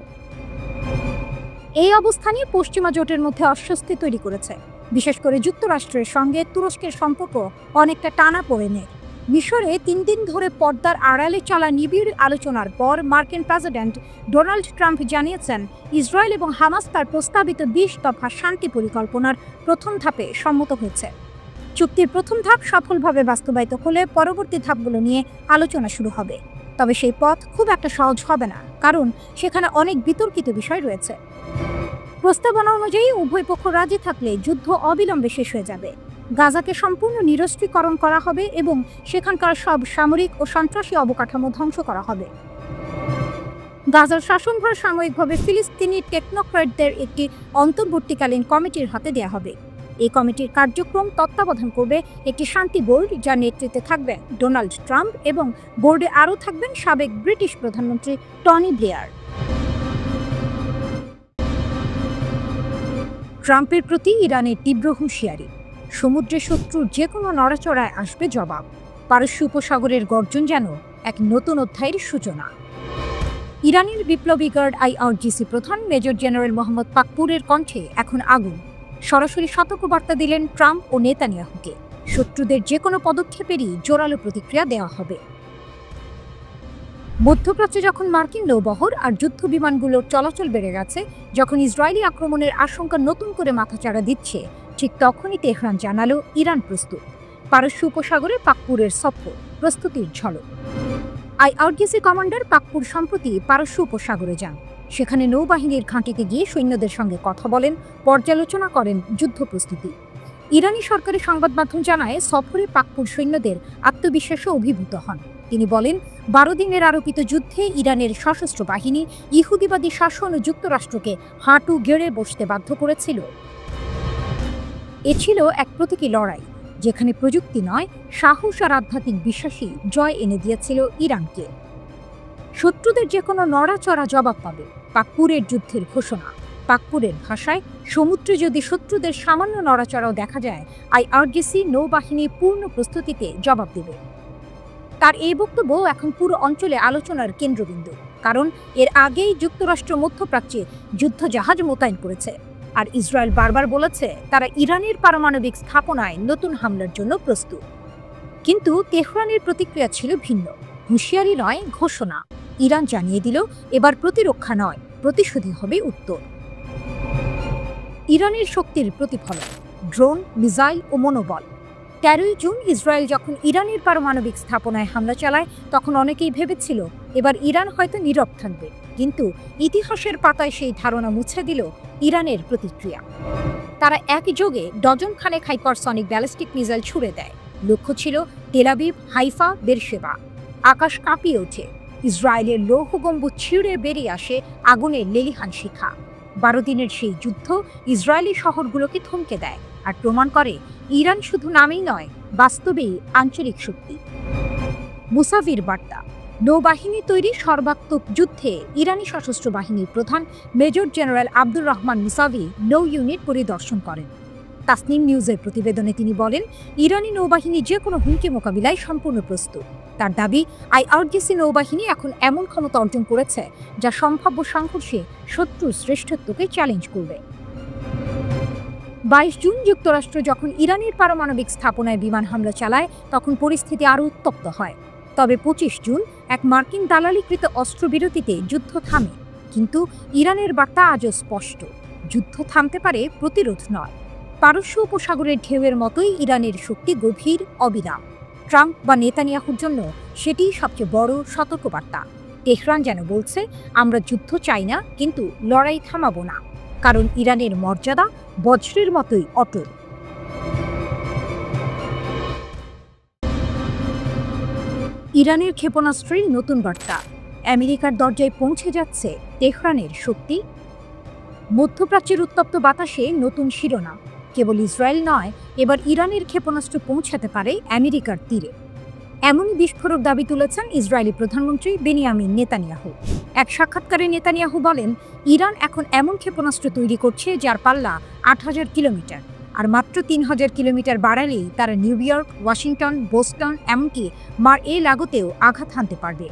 এই অবস্থানই পশ্চিমা জোটের মধ্যে অস্বস্তি তৈরি করেছে। বিশেষ করে যুক্তরাষ্ট্রের সঙ্গে তুরস্কের সম্পর্ক অনেকটা টানা পড়ে নেয়। মিশরে 3 দিন ধরে পর্দার আড়ালে চলা নিবিড় আলোচনার পর মার্কিন প্রেসিডেন্ট ডোনাল্ড ট্রাম্প জানিয়েছেন, ইসরায়েল এবং হামাস তার প্রস্তাবিত 20 দফা শান্তি পরিকল্পনার প্রথম ধাপে সম্মত হয়েছে। চুক্তির প্রথম ধাপ সফলভাবে বাস্তবায়িত হলে পরবর্তী ধাপগুলো নিয়ে আলোচনা শুরু হবে। তবে সেই পথ খুব একটা সহজ হবে না, কারণ সেখানে অনেক বিতর্কিত বিষয় রয়েছে। প্রস্তাবনা অনুযায়ী উভয় পক্ষ রাজি থাকলে যুদ্ধ অবিলম্বে শেষ হয়ে যাবে। গাজাকে সম্পূর্ণ নিরস্ত্রীকরণ করা হবে এবং সেখানকার সব সামরিক ও সন্ত্রাসী অবকাঠামো ধ্বংস করা হবে। গাজার শাসনভার সাময়িকভাবে ফিলিস্তিনি টেকনোক্র্যাটদের একটি অন্তর্বর্তীকালীন কমিটির হাতে দেওয়া হবে। এই কমিটির কার্যক্রম তত্ত্বাবধান করবে একটি শান্তি বোর্ড, যার নেতৃত্বে থাকবেন ডোনাল্ড ট্রাম্প, এবং বোর্ডে আরও থাকবেন সাবেক ব্রিটিশ প্রধানমন্ত্রী টনি ব্লেয়ার। ট্রাম্পের প্রতি ইরানের তীব্র হুঁশিয়ারি, সমুদ্রের শত্রুর যে কোনো নড়াচড়ায় আসবে জবাব। পারস্য উপসাগরের গর্জন যেন এক নতুন অধ্যায়ের সূচনা। ইরানের বিপ্লবী গার্ড আইআরজিসি প্রধান মেজর জেনারেল মোহাম্মদ পাকপুরের কণ্ঠে এখন আগুন। সরাসরি সতর্কবার্তা দিলেন ট্রাম্প ও নেতানিয়াহুকে, শত্রুদের যে কোনো পদক্ষেপেরই জোরালো প্রতিক্রিয়া দেওয়া হবে। মধ্যপ্রাচ্যে যখন মার্কিন নৌবহর আর যুদ্ধ বিমানগুলোর চলাচল বেড়ে গেছে, যখন ইসরায়েলি আক্রমণের আশঙ্কা নতুন করে মাথাচাড়া দিচ্ছে, ঠিক তখনই তেহরান জানালো ইরান প্রস্তুত। পারস্য উপসাগরে পাকপুরের সফর, প্রস্তুতির ঝলক। আইআরজিসি কমান্ডার পাকপুর সম্প্রতি পারস্য উপসাগরে যান। সেখানে নৌবাহিনীর ঘাঁটিতে গিয়ে সৈন্যদের সঙ্গে কথা বলেন, পর্যালোচনা করেন যুদ্ধ প্রস্তুতি। ইরানি সরকারি সংবাদ মাধ্যম জানায়, সফরে পাকপুর সৈন্যদের আত্মবিশ্বাসে অভিভূত হন। তিনি বলেন, 12 দিনের আরোপিত যুদ্ধে ইরানের সশস্ত্র বাহিনী ইহুদিবাদী শাসন ও যুক্তরাষ্ট্রকে হাঁটু গেড়ে বসতে বাধ্য করেছিল। এ ছিল এক প্রতীকী লড়াই, যেখানে প্রযুক্তি নয়, সাহস আর আধ্যাত্মিক বিশ্বাসী জয় এনে দিয়েছিল ইরানকে। শত্রুদের যে কোনো নড়াচড়া জবাব পাবে, পাকপুরের যুদ্ধের ঘোষণা। পাকপুরের ভাষায়, সমুদ্রে যদি শত্রুদের সামান্য নড়াচড়াও দেখা যায়, আইআরজিসি নৌবাহিনী পূর্ণ প্রস্তুতিতে জবাব দেবে। তার এই বক্তব্য এখন পুরো অঞ্চলে আলোচনার কেন্দ্রবিন্দু, কারণ এর আগেই যুক্তরাষ্ট্র মধ্যপ্রাচ্যে যুদ্ধ জাহাজ মোতায়েন করেছে, আর ইসরায়েল বারবার বলেছে তারা ইরানের পারমাণবিক স্থাপনায় নতুন হামলার জন্য প্রস্তুত। কিন্তু তেহরানের প্রতিক্রিয়া ছিল ভিন্ন। হুঁশিয়ারি নয়, ঘোষণা। ইরান জানিয়ে দিল, এবার প্রতিরক্ষা নয়, প্রতিশোধী হবে উত্তর। ইরানের শক্তির প্রতিফলন, ড্রোন, মিসাইল ও মনোবল। 13 জুন ইসরায়েল যখন ইরানের পারমাণবিক স্থাপনায় হামলা চালায়, তখন অনেকেই ভেবেছিল এবার ইরান হয়তো নীরব থাকবে। কিন্তু ইতিহাসের পাতায় সেই ধারণা মুছে দিল ইরানের প্রতিক্রিয়া। তারা একযোগে ডজন খানেক হাইপারসনিক ব্যালিস্টিক মিসাইল ছুড়ে দেয়। লক্ষ্য ছিল তেল আবিব, হাইফা, বেরশেবা। আকাশ কাঁপিয়ে ওঠে। ইসরায়েলের লৌহ গম্বুজ ছিঁড়ে বেরিয়ে আসে আগুনের লেলিহান শিখা। 12 দিনের সেই যুদ্ধ ইসরায়েলি শহরগুলোকে থমকে দেয় আর প্রমাণ করে ইরান শুধু নামেই নয়, বাস্তবেই আঞ্চলিক শক্তি। মুসাভির বার্তা, নৌবাহিনী তৈরি সর্বাত্মক যুদ্ধে ইরানি সশস্ত্র বাহিনীর প্রধান major general Abdur Rahman Musavi নৌ ইউনিট পরিদর্শন করেন। তাসনিম নিউজের প্রতিবেদনে তিনি বলেন, ইরানি নৌবাহিনী যে কোনো হুমকি মোকাবিলায় সম্পূর্ণ প্রস্তুত। তার দাবি, আইআরজিসি নৌবাহিনী এখন এমন ক্ষমতা অর্জন করেছে যা সম্ভাব্য সংঘর্ষে শত্রুর শ্রেষ্ঠত্বকে চ্যালেঞ্জ করবে। 22 জুন যুক্তরাষ্ট্র যখন ইরানের পারমাণবিক স্থাপনায় বিমান হামলা চালায়, তখন পরিস্থিতি আরও উত্তপ্ত হয়। তবে 25 জুন এক মার্কিন দালালিকৃত অস্ত্রবিরতিতে যুদ্ধ থামে। কিন্তু ইরানের বার্তা আজও স্পষ্ট, যুদ্ধ থামতে পারে, প্রতিরোধ নয়। পারস্য উপসাগরের ঢেউয়ের মতোই ইরানের শক্তি গভীর, অবিরাম। ট্রাম্প বা নেতানিয়াহুর জন্য সেটিই সবচেয়ে বড় সতর্কবার্তা। তেহরান যেন বলছে, আমরা যুদ্ধ চাই না, কিন্তু লড়াই থামাবো না, কারণ ইরানের মর্যাদা বজ্রের মতোই অটল। ইরানের ক্ষেপণাস্ত্রের নতুন বার্তা, আমেরিকার দরজায় পৌঁছে যাচ্ছে তেহরানের শক্তি। মধ্যপ্রাচ্যের উত্তপ্ত বাতাসে নতুন শিরোনাম, কেবল ইসরায়েল নয়, এবার ইরানের ক্ষেপণাস্ত্র পৌঁছাতে পারে আমেরিকার তীরে। এমনই বিস্ফোরক দাবি তুলেছেন ইসরায়েলি প্রধানমন্ত্রী বেনিয়ামিন নেতানিয়াহু। এক সাক্ষাৎকারে নেতানিয়াহু বলেন, ইরান এখন এমন ক্ষেপণাস্ত্র তৈরি করছে যার পাল্লা 8000 কিলোমিটার, আর মাত্র 3000 কিলোমিটার বাড়ালেই তারা নিউ ইয়র্ক, ওয়াশিংটন, বোস্টন, এমনকি মার-এ-লাগোতেও আঘাত হানতে পারবে।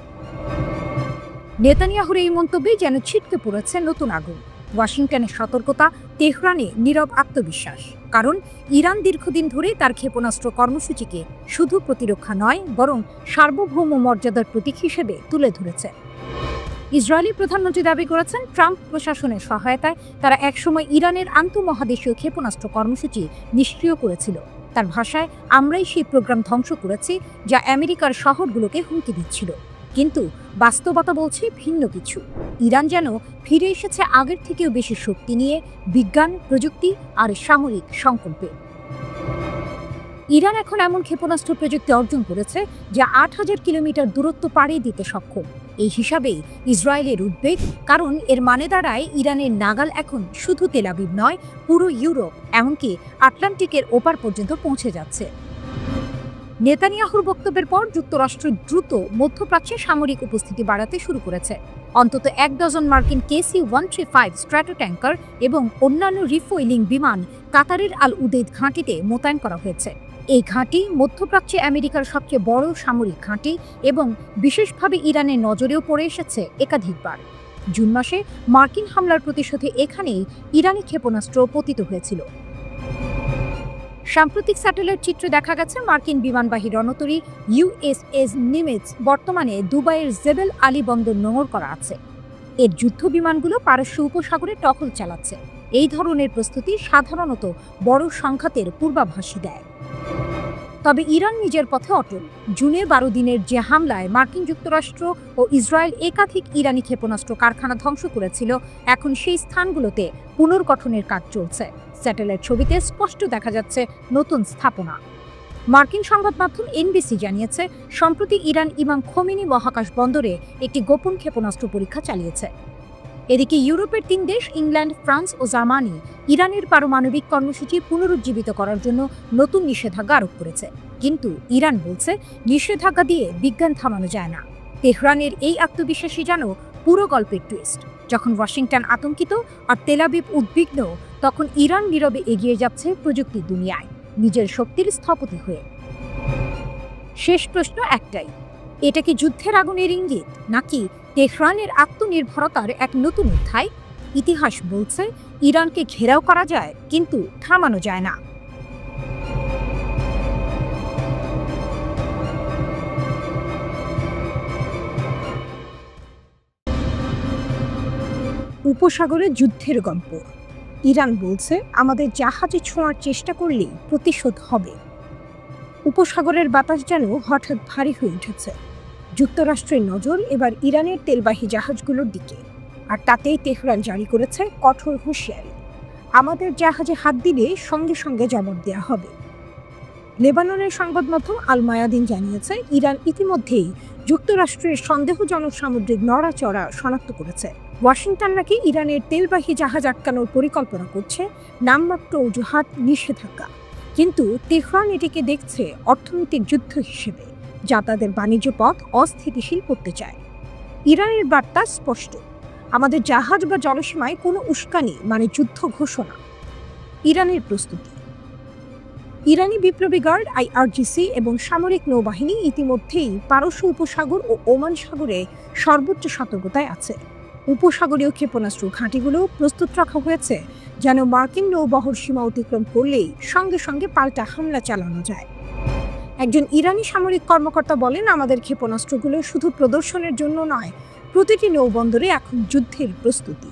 নেতানিয়াহুর এই মন্তব্যে যেন ছিটকে পড়েছে নতুন আগুন। ওয়াশিংটনের সতর্কতা, তেহরানে নীরব আত্মবিশ্বাস। কারণ ইরান দীর্ঘদিন ধরে তার ক্ষেপণাস্ত্র কর্মসূচিকে শুধু প্রতিরক্ষা নয়, বরং সার্বভৌম মর্যাদার প্রতীক হিসেবে তুলে ধরেছে। ইসরায়েলি প্রধানমন্ত্রী দাবি করেছেন, ট্রাম্প প্রশাসনের সহায়তায় তারা একসময় ইরানের আন্তঃমহাদেশীয় ক্ষেপণাস্ত্র কর্মসূচি নিষ্ক্রিয় করেছিল। তার ভাষায়, আমরাই সেই প্রোগ্রাম ধ্বংস করেছি যা আমেরিকার শহরগুলোকে হুমকি দিচ্ছিল। কিন্তু বাস্তবতা বলছে ভিন্ন কিছু। ইরান যেন ফিরে এসেছে আগের থেকেও বেশি শক্তি নিয়ে, বিজ্ঞান, প্রযুক্তি আর সামরিক সংকল্পে। ইরান এখন এমন ক্ষেপণাস্ত্র প্রযুক্তি অর্জন করেছে যা 8000 কিলোমিটার দূরত্ব পাড়িয়ে দিতে সক্ষম। এই হিসাবেই ইসরায়েলের উদ্বেগ, কারণ এর মানে দাঁড়ায় ইরানের নাগাল এখন শুধু তেল আবিব নয়, পুরো ইউরোপ, এমনকি আটলান্টিকের ওপার পর্যন্ত পৌঁছে যাচ্ছে। নেতানিয়াহুর বক্তব্যের পর যুক্তরাষ্ট্র দ্রুত মধ্যপ্রাচ্যে সামরিক উপস্থিতি বাড়াতে শুরু করেছে। অন্তত 1 ডজন মার্কিন KC-135 স্ট্র্যাটো ট্যাঙ্কার এবং অন্যান্য রিফুয়েলিং বিমান কাতারের আল উদেইদ ঘাঁটিতে মোতায়েন করা হয়েছে। এই ঘাঁটি মধ্যপ্রাচ্যে আমেরিকার সবচেয়ে বড় সামরিক ঘাঁটি এবং বিশেষভাবে ইরানের নজরেও পড়ে এসেছে একাধিকবার। জুন মাসে মার্কিন হামলার প্রতিশোধে এখানেই ইরানি ক্ষেপণাস্ত্র পতিত হয়েছিল। সাম্প্রতিক স্যাটেলাইট চিত্রে দেখা গেছে মার্কিন বিমানবাহী রণতরী USS নিমিটজ বর্তমানে দুবাইয়ের জেবেল আলী বন্দর নোঙর করা আছে। এর যুদ্ধ বিমানগুলো পারস্য উপসাগরে টহল চালাচ্ছে। এই ধরনের প্রস্তুতি সাধারণত বড় সংঘাতের পূর্বাভাসই দেয়। তবে ইরান নিজের পথে অটল। জুনে 12 দিনের যে হামলায় মার্কিন যুক্তরাষ্ট্র ও ইসরায়েল একাধিক ইরানি ক্ষেপণাস্ত্র কারখানা ধ্বংস করেছিল, এখন সেই স্থানগুলোতে পুনর্গঠনের কাজ চলছে। স্যাটেলাইট ছবিতে স্পষ্ট দেখা যাচ্ছে নতুন স্থাপনা। মার্কিন সংবাদ মাধ্যম এনবিসি জানিয়েছে, সম্প্রতি ইরান ইমাম খোমেনি মহাকাশ বন্দরে একটি গোপন ক্ষেপণাস্ত্র পরীক্ষা চালিয়েছে। এদিকে ইউরোপের 3 দেশ ইংল্যান্ড, ফ্রান্স ও জার্মানি ইরানের পারমাণবিক কর্মসূচি পুনরুজ্জীবিত করার জন্য নতুন নিষেধাজ্ঞা আরোপ করেছে। কিন্তু ইরান বলছে, নিষেধাজ্ঞা দিয়ে বিজ্ঞান থামানো যায় না। তেহরানের এই আত্মবিশ্বাসী যেন পুরো গল্পের টুইস্ট। যখন ওয়াশিংটন আতঙ্কিত আর তেল আবিব উদ্বিগ্ন, তখন ইরান নীরবে এগিয়ে যাচ্ছে প্রযুক্তির দুনিয়ায়, নিজের শক্তির স্থপতি হয়ে। শেষ প্রশ্ন একটাই, এটা কি যুদ্ধের আগুনের ইঙ্গিত, নাকি তেহরানের আত্মনির্ভরতার এক নতুন অধ্যায়? ইতিহাস বলছে, ইরানকে ঘেরাও করা যায়, কিন্তু থামানো যায় না। উপসাগরে যুদ্ধের গল্প। ইরান বলছে, আমাদের জাহাজে ছোঁয়ার চেষ্টা করলেই প্রতিশোধ হবে। উপসাগরের বাতাস যেন হঠাৎ ভারী হয়ে উঠেছে। যুক্তরাষ্ট্রের নজর এবার ইরানের তেলবাহী জাহাজগুলোর দিকে, আর তাতেই তেহরান জারি করেছে কঠোর হুঁশিয়ারি। আমাদের জাহাজে হাত দিলে সঙ্গে সঙ্গে জবাব দেওয়া হবে। লেবাননের সংবাদ মাধ্যম আল মায়াদিন জানিয়েছে, ইরান ইতিমধ্যেই যুক্তরাষ্ট্রের সন্দেহজনক সামুদ্রিক নড়াচড়া শনাক্ত করেছে। ওয়াশিংটন নাকি ইরানের তেলবাহী জাহাজ আটকানোর পরিকল্পনা করছে, নামমাত্র অজুহাত নিষেধাজ্ঞা। কিন্তু তেহরান এটিকে দেখছে অর্থনৈতিক যুদ্ধ হিসেবে, যা তাদের বাণিজ্য পথ অস্থিতিশীল করতে চায়। ইরানের বার্তা স্পষ্ট, আমাদের জাহাজ বা জলসীমায় কোনো উস্কানি মানে যুদ্ধ ঘোষণা। ইরানের প্রস্তুতি। ইরানি বিপ্লবী গার্ড IRGC এবং সামরিক নৌবাহিনী ইতিমধ্যেই পারস্য উপসাগর ও ওমান সাগরে সর্বোচ্চ সতর্কতায় আছে। উপসাগরীয় ক্ষেপণাস্ত্র ঘাঁটিগুলো প্রস্তুত রাখা হয়েছে, যেন মার্কিন নৌবহর সীমা অতিক্রম করলেই সঙ্গে সঙ্গে পাল্টা হামলা চালানো যায়। একজন ইরানি সামরিক কর্মকর্তা বলেন, আমাদের ক্ষেপণাস্ত্রগুলো শুধু প্রদর্শনের জন্য নয়, প্রতিটি নৌবন্দরে এখন যুদ্ধের প্রস্তুতি।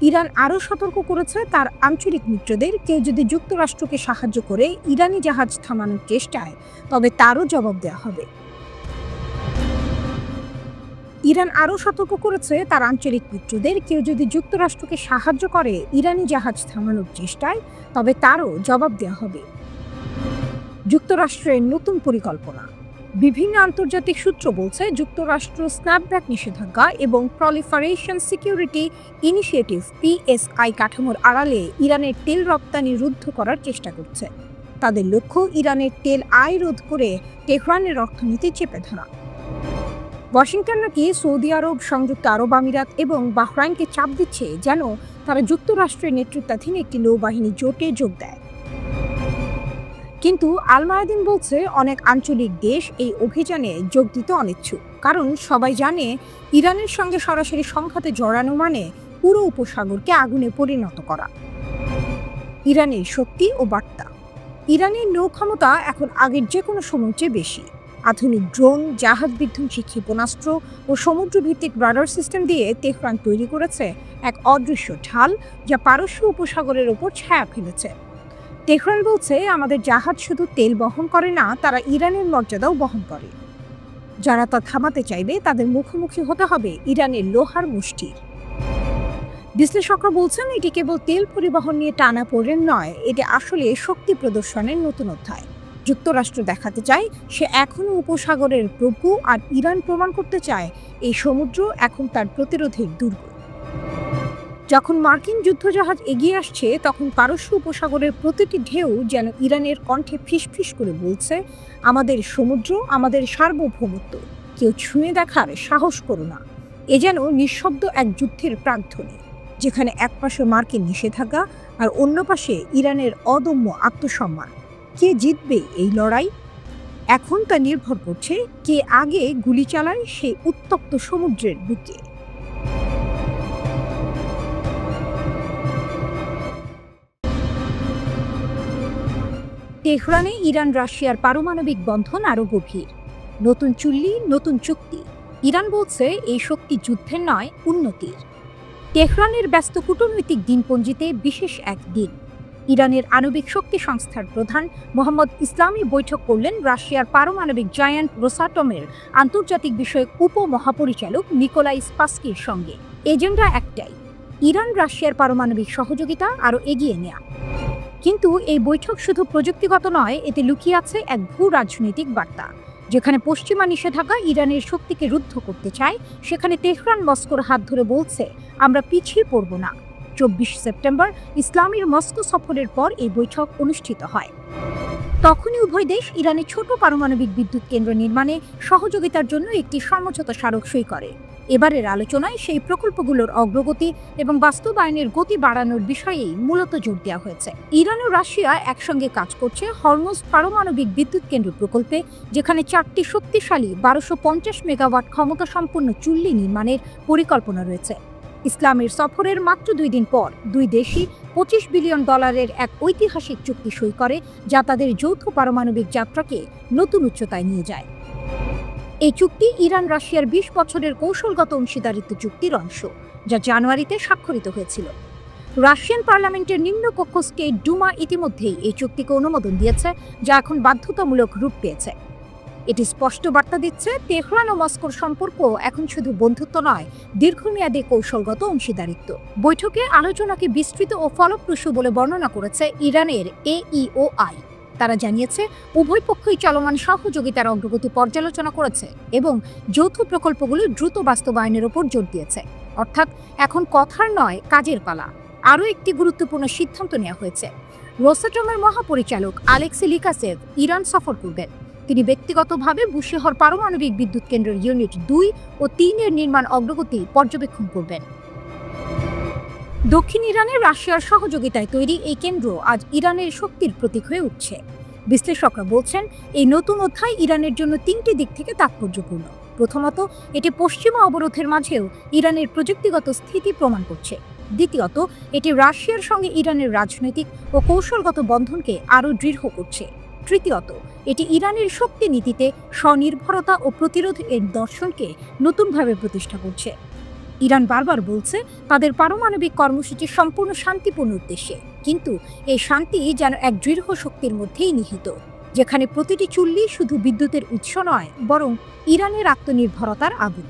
ইরান আরও সতর্ক করেছে, তার আঞ্চলিক মিত্রদের কেউ যদি যুক্তরাষ্ট্রকে সাহায্য করে ইরানি জাহাজ থামানোর চেষ্টায়, তবে তারও জবাব দেওয়া হবে। ইরান আরও সতর্ক করেছে, তার আঞ্চলিক মিত্রদের কেউ যদি যুক্তরাষ্ট্রকে সাহায্য করে ইরানি জাহাজ থামানোর চেষ্টায়, তবে তারও জবাব দেওয়া হবে। যুক্তরাষ্ট্রের নতুন পরিকল্পনা। বিভিন্ন আন্তর্জাতিক সূত্র বলছে, যুক্তরাষ্ট্র স্ন্যাপব্যাক নিষেধাজ্ঞা এবং প্রলিফারেশন সিকিউরিটি ইনিশিয়েটিভ PSI কাঠামোর আড়ালে ইরানের তেল রপ্তানি রুদ্ধ করার চেষ্টা করছে। তাদের লক্ষ্য ইরানের তেল আয় রোধ করে তেহরানের অর্থনীতি চেপে ধরা। ওয়াশিংটন নাকি সৌদি আরব, সংযুক্ত আরব আমিরাত এবং বাহরাইনকে চাপ দিচ্ছে, যেন তারা যুক্তরাষ্ট্রের নেতৃত্বাধীন একটি নৌবাহিনী জোটে যোগ দেয়। কিন্তু আল মায়াদিন বলছে, অনেক আঞ্চলিক দেশ এই অভিযানে যোগ দিতে অনিচ্ছুক, কারণ সবাই জানে ইরানের সঙ্গে সরাসরি সংঘাতে জড়ানো মানে পুরো উপসাগরকে আগুনে পরিণত করা। ইরানের শক্তি ও বার্তা। ইরানের নৌ ক্ষমতা এখন আগের যে কোনো সময়ের চেয়ে বেশি। আধুনিক ড্রোন, জাহাজ বিধ্বংসী ক্ষেপণাস্ত্র ও সমুদ্রভিত্তিক রাডার সিস্টেম দিয়ে তেহরান তৈরি করেছে এক অদৃশ্য ঢাল, যা পারস্য উপসাগরের ওপর ছায়া ফেলেছে। তেহরান বলছে, আমাদের জাহাজ শুধু তেল বহন করে না, তারা ইরানের মর্যাদাও বহন করে। যারা তা থামাতে চাইবে তাদের মুখোমুখি হতে হবে ইরানের লোহার মুষ্টির। বিশ্লেষকরা বলছেন, এটি কেবল তেল পরিবহন নিয়ে টানাপোড়েন নয়, এটি আসলে শক্তি প্রদর্শনের নতুন অধ্যায়। যুক্তরাষ্ট্র দেখাতে চায় সে এখনও উপসাগরের প্রভু, আর ইরান প্রমাণ করতে চায় এই সমুদ্র এখন তার প্রতিরোধের দুর্গ। যখন মার্কিন যুদ্ধজাহাজ এগিয়ে আসছে, তখন পারস্য উপসাগরের প্রতিটি ঢেউ যেন ইরানের কণ্ঠে ফিসফিস করে বলছে, আমাদের সমুদ্র, আমাদের সার্বভৌমত্ব, কেউ ছুঁয়ে দেখার সাহস করো না। এ যেন নিঃশব্দ এক যুদ্ধের প্রাণধ্বনি, যেখানে এক পাশে মার্কিন নিষেধাজ্ঞা আর অন্য পাশে ইরানের অদম্য আত্মসম্মান। কে জিতবে এই লড়াই? এখন তা নির্ভর করছে কে আগে গুলি চালায় সেই উত্তপ্ত সমুদ্রের বুকে। তেহরানে ইরান রাশিয়ার পারমাণবিক বন্ধন আরও গভীর। নতুন চুল্লি, নতুন চুক্তি। ইরান বলছে, এই শক্তি যুদ্ধের নয়, উন্নতির। তেহরানের ব্যস্ত কূটনৈতিক দিনপঞ্জিতে বিশেষ এক দিন। ইরানের আণবিক শক্তি সংস্থার প্রধান মোহাম্মদ ইসলামি বৈঠক করলেন রাশিয়ার পারমাণবিক জায়ান্ট রোসাটমের আন্তর্জাতিক বিষয়ক উপমহাপরিচালক নিকোলাই স্পাসকির সঙ্গে। এজেন্ডা একটাই, ইরান রাশিয়ার পারমাণবিক সহযোগিতা আরও এগিয়ে নেয়া। কিন্তু এই বৈঠক শুধু প্রযুক্তিগত নয়, এতে লুকিয়ে আছে এক ভূ রাজনৈতিক বার্তা। যেখানে পশ্চিমা নিষেধাজ্ঞা ইরানের শক্তিকে রুদ্ধ করতে চায়, সেখানে তেহরান মস্কোর হাত ধরে বলছে, আমরা পিছিয়ে পড়ব না। 24 সেপ্টেম্বর ইসলামীর মস্কো সফরের পর এই বৈঠক অনুষ্ঠিত হয়। তখনই উভয় দেশ ইরানে ছোট পারমাণবিক বিদ্যুৎ কেন্দ্র নির্মাণে সহযোগিতার জন্য একটি সমঝোতা স্মারক সই করে। এবারের আলোচনায় সেই প্রকল্পগুলোর অগ্রগতি এবং বাস্তবায়নের গতি বাড়ানোর বিষয়েই মূলত জোর দেওয়া হয়েছে। ইরান ও রাশিয়া একসঙ্গে কাজ করছে হরমুজ পারমাণবিক বিদ্যুৎ কেন্দ্র প্রকল্পে, যেখানে 4টি শক্তিশালী 1250 মেগাওয়াট ক্ষমতা সম্পন্ন চুল্লি নির্মাণের পরিকল্পনা রয়েছে। ইসলামের সফরের মাত্র 2 দিন পর দুই দেশই $25 বিলিয়ন এক ঐতিহাসিক চুক্তি সই করে, যা তাদের যৌথ পারমাণবিক যাত্রাকে নতুন উচ্চতায় নিয়ে যায়। এই চুক্তি ইরান রাশিয়ার 20 বছরের কৌশলগত অংশীদারিত্ব চুক্তির অংশ, যা জানুয়ারিতে স্বাক্ষরিত হয়েছিল। রাশিয়ান পার্লামেন্টের নিম্নকক্ষ স্টেট ডুমা ইতিমধ্যেই এই চুক্তিকে অনুমোদন দিয়েছে, যা এখন বাধ্যতামূলক রূপ পেয়েছে। এটি স্পষ্ট বার্তা দিচ্ছে, তেহরান ও মস্কোর সম্পর্ক এখন শুধু বন্ধুত্ব নয়, দীর্ঘমেয়াদী কৌশলগত অংশীদারিত্ব। বৈঠকে আলোচনাকে বিস্তৃত ও ফলপ্রসূ বলে বর্ণনা করেছে ইরানের AEOI। তারা জানিয়েছে, উভয় পক্ষই চলমান সহযোগিতার অগ্রগতি পর্যালোচনা করেছে এবং যৌথ প্রকল্পগুলো দ্রুত বাস্তবায়নের উপর জোর দিয়েছে। অর্থাৎ এখন কথার নয়, কাজের পালা। আরও একটি গুরুত্বপূর্ণ সিদ্ধান্ত নেওয়া হয়েছে। রোসাটমের মহাপরিচালক আলেক্সি লিকাসেভ ইরান সফর করবেন। তিনি ব্যক্তিগতভাবে বুশেহর পারমাণবিক বিদ্যুৎ কেন্দ্রের ইউনিট 2 ও 3 এর নির্মাণ অগ্রগতি পর্যবেক্ষণ করবেন। দক্ষিণ ইরানে রাশিয়ার সহযোগিতায় তৈরি এই কেন্দ্র আজ ইরানের শক্তির প্রতীক হয়ে উঠছে। বিশ্লেষকরা বলছেন, এই নতুন অধ্যায় ইরানের জন্য 3টি দিক থেকে তাৎপর্যপূর্ণ। প্রথমত, এটি পশ্চিমা অবরোধের মাঝেও ইরানের প্রযুক্তিগত স্থিতি প্রমাণ করছে। দ্বিতীয়ত, এটি রাশিয়ার সঙ্গে ইরানের রাজনৈতিক ও কৌশলগত বন্ধনকে আরও দৃঢ় করছে। তৃতীয়ত, এটি ইরানের শক্তি নীতিতে স্বনির্ভরতা ও প্রতিরোধের দর্শনকে নতুনভাবে প্রতিষ্ঠা করছে। ইরান বারবার বলছে, তাদের পারমাণবিক কর্মসূচি সম্পূর্ণ শান্তিপূর্ণ উদ্দেশ্যে, কিন্তু এই শান্তি যেন এক দৃঢ় শক্তির মধ্যেই নিহিত, যেখানে প্রতিটি চুল্লি শুধু বিদ্যুতের উৎস নয়, বরং ইরানের আত্মনির্ভরতার আগুন।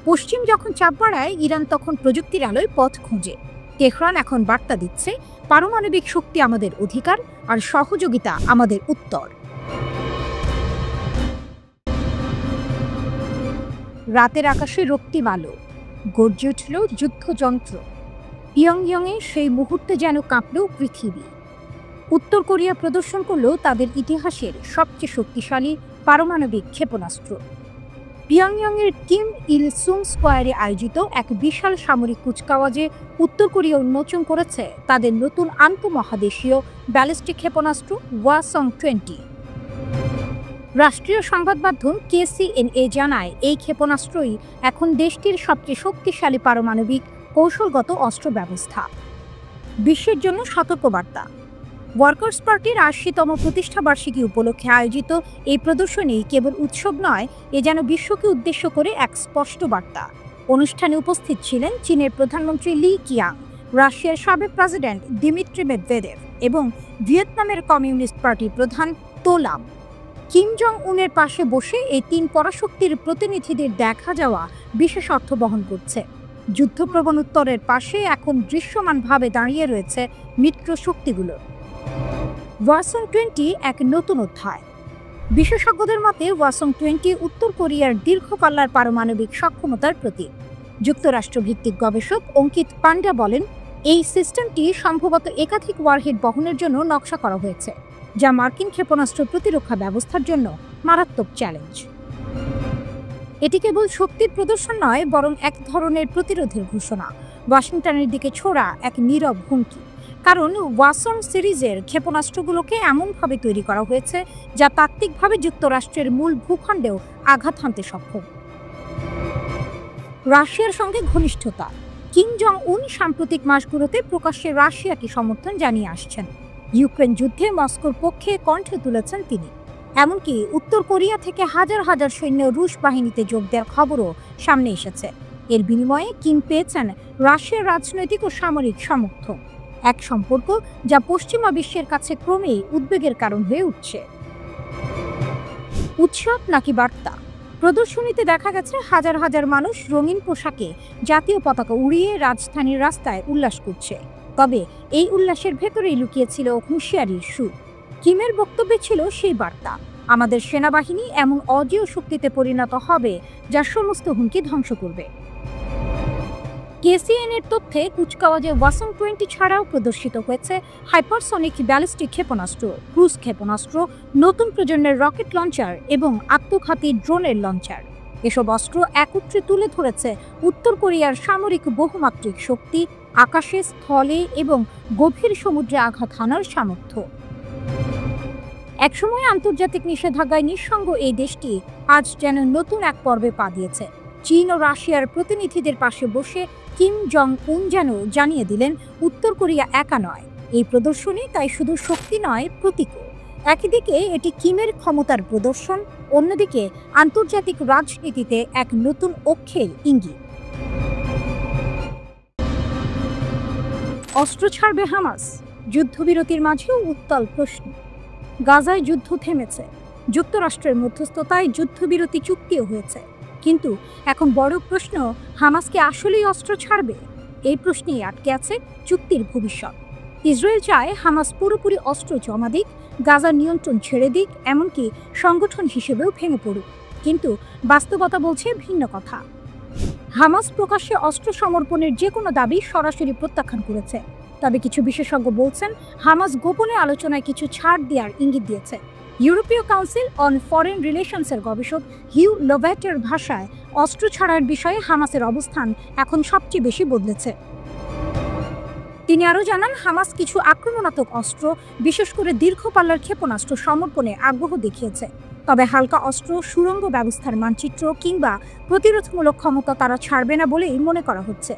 পশ্চিম যখন চাপ বাড়ায়, ইরান তখন প্রযুক্তির আলোয় পথ খোঁজে। তেহরান এখন বার্তা দিচ্ছে, পারমাণবিক শক্তি আমাদের অধিকার, আর সহযোগিতা আমাদের উত্তর। রাতের আকাশে রক্তিম আলো, গর্জে উঠল যুদ্ধযন্ত্র। পিয়ংইয়ংয়ে সেই মুহূর্তে যেন কাঁপল পৃথিবী। উত্তর কোরিয়া প্রদর্শন করল তাদের ইতিহাসের সবচেয়ে শক্তিশালী পারমাণবিক ক্ষেপণাস্ত্র। পিয়ংইয়ংয়ের কিম ইল সুং স্কোয়ারে আয়োজিত এক বিশাল সামরিক কুচকাওয়াজে উত্তর কোরিয়া উন্মোচন করেছে তাদের নতুন আন্তঃমহাদেশীয় ব্যালিস্টিক ক্ষেপণাস্ত্র ওয়াসং-20। রাষ্ট্রীয় সংবাদ মাধ্যম KCNA জানায়, এই ক্ষেপণাস্ত্রই এখন দেশটির সবচেয়ে শক্তিশালী পারমাণবিক কৌশলগত অস্ত্র ব্যবস্থা। বিশ্বের জন্য সতর্কবার্তা। ওয়ার্কার্স পার্টির 80তম প্রতিষ্ঠাবার্ষিকী উপলক্ষে আয়োজিত এই প্রদর্শনী কেবল উৎসব নয়, এ যেন বিশ্বকে উদ্দেশ্য করে এক স্পষ্ট বার্তা। অনুষ্ঠানে উপস্থিত ছিলেন চীনের প্রধানমন্ত্রী লি কিয়াং, রাশিয়ার সাবেক প্রেসিডেন্ট দিমিত্রি মেদভেদেভ এবং ভিয়েতনামের কমিউনিস্ট পার্টির প্রধান তো লাম। কিম জং উনের পাশে বসে এই 3 পরাশক্তির প্রতিনিধিদের দেখা যাওয়া বিশেষ অর্থ বহন করছে। যুদ্ধপ্রবণ উত্তরের পাশে এখন দৃশ্যমানভাবে দাঁড়িয়ে রয়েছে মিত্র শক্তিগুলো। ওয়াসং-20 এক নতুন অধ্যায়। বিশেষজ্ঞদের মতে ওয়াসং-20 উত্তর কোরিয়ার দীর্ঘপাল্লার পারমাণবিক সক্ষমতার প্রতীক। যুক্তরাষ্ট্রভিত্তিক গবেষক অঙ্কিত পান্ডা বলেন, এই সিস্টেমটি সম্ভবত একাধিক ওয়ারহেড বহনের জন্য নকশা করা হয়েছে, যা মার্কিন ক্ষেপণাস্ত্র প্রতিরক্ষা ব্যবস্থার জন্য মারাত্মক চ্যালেঞ্জ। এটি কেবল শক্তির প্রদর্শন নয়, বরং এক ধরনের প্রতিরোধের ঘোষণা, ওয়াশিংটনের দিকে ছোড়া এক নীরব হুমকি। কারণ ওয়াসং সিরিজের ক্ষেপণাস্ত্রগুলোকে এমনভাবে তৈরি করা হয়েছে যা তাত্ত্বিকভাবে যুক্তরাষ্ট্রের মূল ভূখণ্ডেও আঘাত হানতে সক্ষম। রাশিয়ার সঙ্গে ঘনিষ্ঠতা। কিম জং উন সাম্প্রতিক মাসগুলোতে প্রকাশ্যে রাশিয়াকে সমর্থন জানিয়ে আসছেন। ইউক্রেন যুদ্ধে মস্কোর পক্ষে কণ্ঠ তুলেছেন তিনি। এমনকি উত্তর কোরিয়া থেকে হাজার হাজার সৈন্য রুশ বাহিনীতে যোগ দেওয়ার খবরও সামনে এসেছে। এর বিনিময়ে কিম পেয়েছেন রাশিয়ার রাজনৈতিক ও সামরিক সমর্থন। এক সম্পর্ক যা পশ্চিমা বিশ্বের কাছে ক্রমেই উদ্বেগের কারণ হয়ে উঠছে। উৎসব নাকি বার্তা? প্রদর্শনীতে দেখা গেছে হাজার হাজার মানুষ রঙিন পোশাকে জাতীয় পতাকা উড়িয়ে রাজধানীর রাস্তায় উল্লাস করছে। তবে এই উল্লাসের ভেতরেই লুকিয়েছিল হুঁশিয়ারির সুর। কিমের বক্তব্যে ছিল সেই বার্তা, আমাদের সেনাবাহিনী এমন অজেয় শক্তিতে পরিণত হবে যা সমস্ত হুমকি ধ্বংস করবে। কেসিএনের তথ্যে কুচকাওয়াজে ওয়াসং 20 ছাড়াও প্রদর্শিত হয়েছে হাইপারসনিক ব্যালিস্টিক ক্ষেপণাস্ত্র, ক্রুজ ক্ষেপণাস্ত্র, নতুন প্রজন্মের রকেট লঞ্চার এবং আত্মঘাতী ড্রোনের লঞ্চার। এসব অস্ত্র একত্রে তুলে ধরেছে উত্তর কোরিয়ার সামরিক বহুমাত্রিক শক্তি, আকাশে, স্থলে এবং গভীর সমুদ্রে আঘাত হানার সামর্থ্য। একসময় আন্তর্জাতিক নিষেধাজ্ঞায় নিঃসঙ্গ এই দেশটি আজ যেন নতুন এক পর্বে পা দিয়েছে। চীন ও রাশিয়ার প্রতিনিধিদের পাশে বসে কিম জং উন যেন জানিয়ে দিলেন উত্তর কোরিয়া একা নয়। এই প্রদর্শনী তাই শুধু শক্তি নয়, প্রতীকও। একদিকে এটি কিমের ক্ষমতার প্রদর্শন, অন্যদিকে আন্তর্জাতিক রাজনীতিতে এক নতুন অক্ষের ইঙ্গিত। অস্ত্র ছাড়বে হামাস? যুদ্ধবিরতির মাঝেও উত্তাল প্রশ্ন। গাজায় যুদ্ধ থেমেছে, যুক্তরাষ্ট্রের মধ্যস্থতায় যুদ্ধবিরতি চুক্তিও হয়েছে, কিন্তু এখন বড় প্রশ্ন, হামাস কি আসলেই অস্ত্র ছাড়বে? এই প্রশ্নেই আটকে আছে চুক্তির ভবিষ্যৎ। ইসরায়েল চায় হামাস পুরোপুরি অস্ত্র জমা দিক, গাজার নিয়ন্ত্রণ ছেড়ে দিক, এমনকি সংগঠন হিসেবেও ভেঙে পড়ুক, কিন্তু বাস্তবতা বলছে ভিন্ন কথা। হামাস প্রকাশ্যে অস্ত্র সমর্পণের যে কোনো দাবি সরাসরি প্রত্যাখ্যান করেছে। তবে কিছু বিশেষজ্ঞ বলছেন হামাস গোপনে আলোচনায় কিছু ছাড় দেওয়ার ইঙ্গিত দিয়েছে। ইউরোপীয় কাউন্সিল অন ফরেন রিলেশনসের গবেষক হিউ লোভ্যাটের ভাষায় অস্ত্র ছাড়ার বিষয়ে হামাসের অবস্থান এখন সবচেয়ে বেশি বদলেছে। তিনি আরও জানান, হামাস কিছু আক্রমণাত্মক অস্ত্র, বিশেষ করে দীর্ঘ পাল্লার ক্ষেপণাস্ত্র সমর্পণে আগ্রহ দেখিয়েছে। তবে হালকা অস্ত্র, সুড়ঙ্গ ব্যবস্থার মানচিত্র কিংবা প্রতিরোধমূলক ক্ষমতা তারা ছাড়বে না বলেই মনে করা হচ্ছে।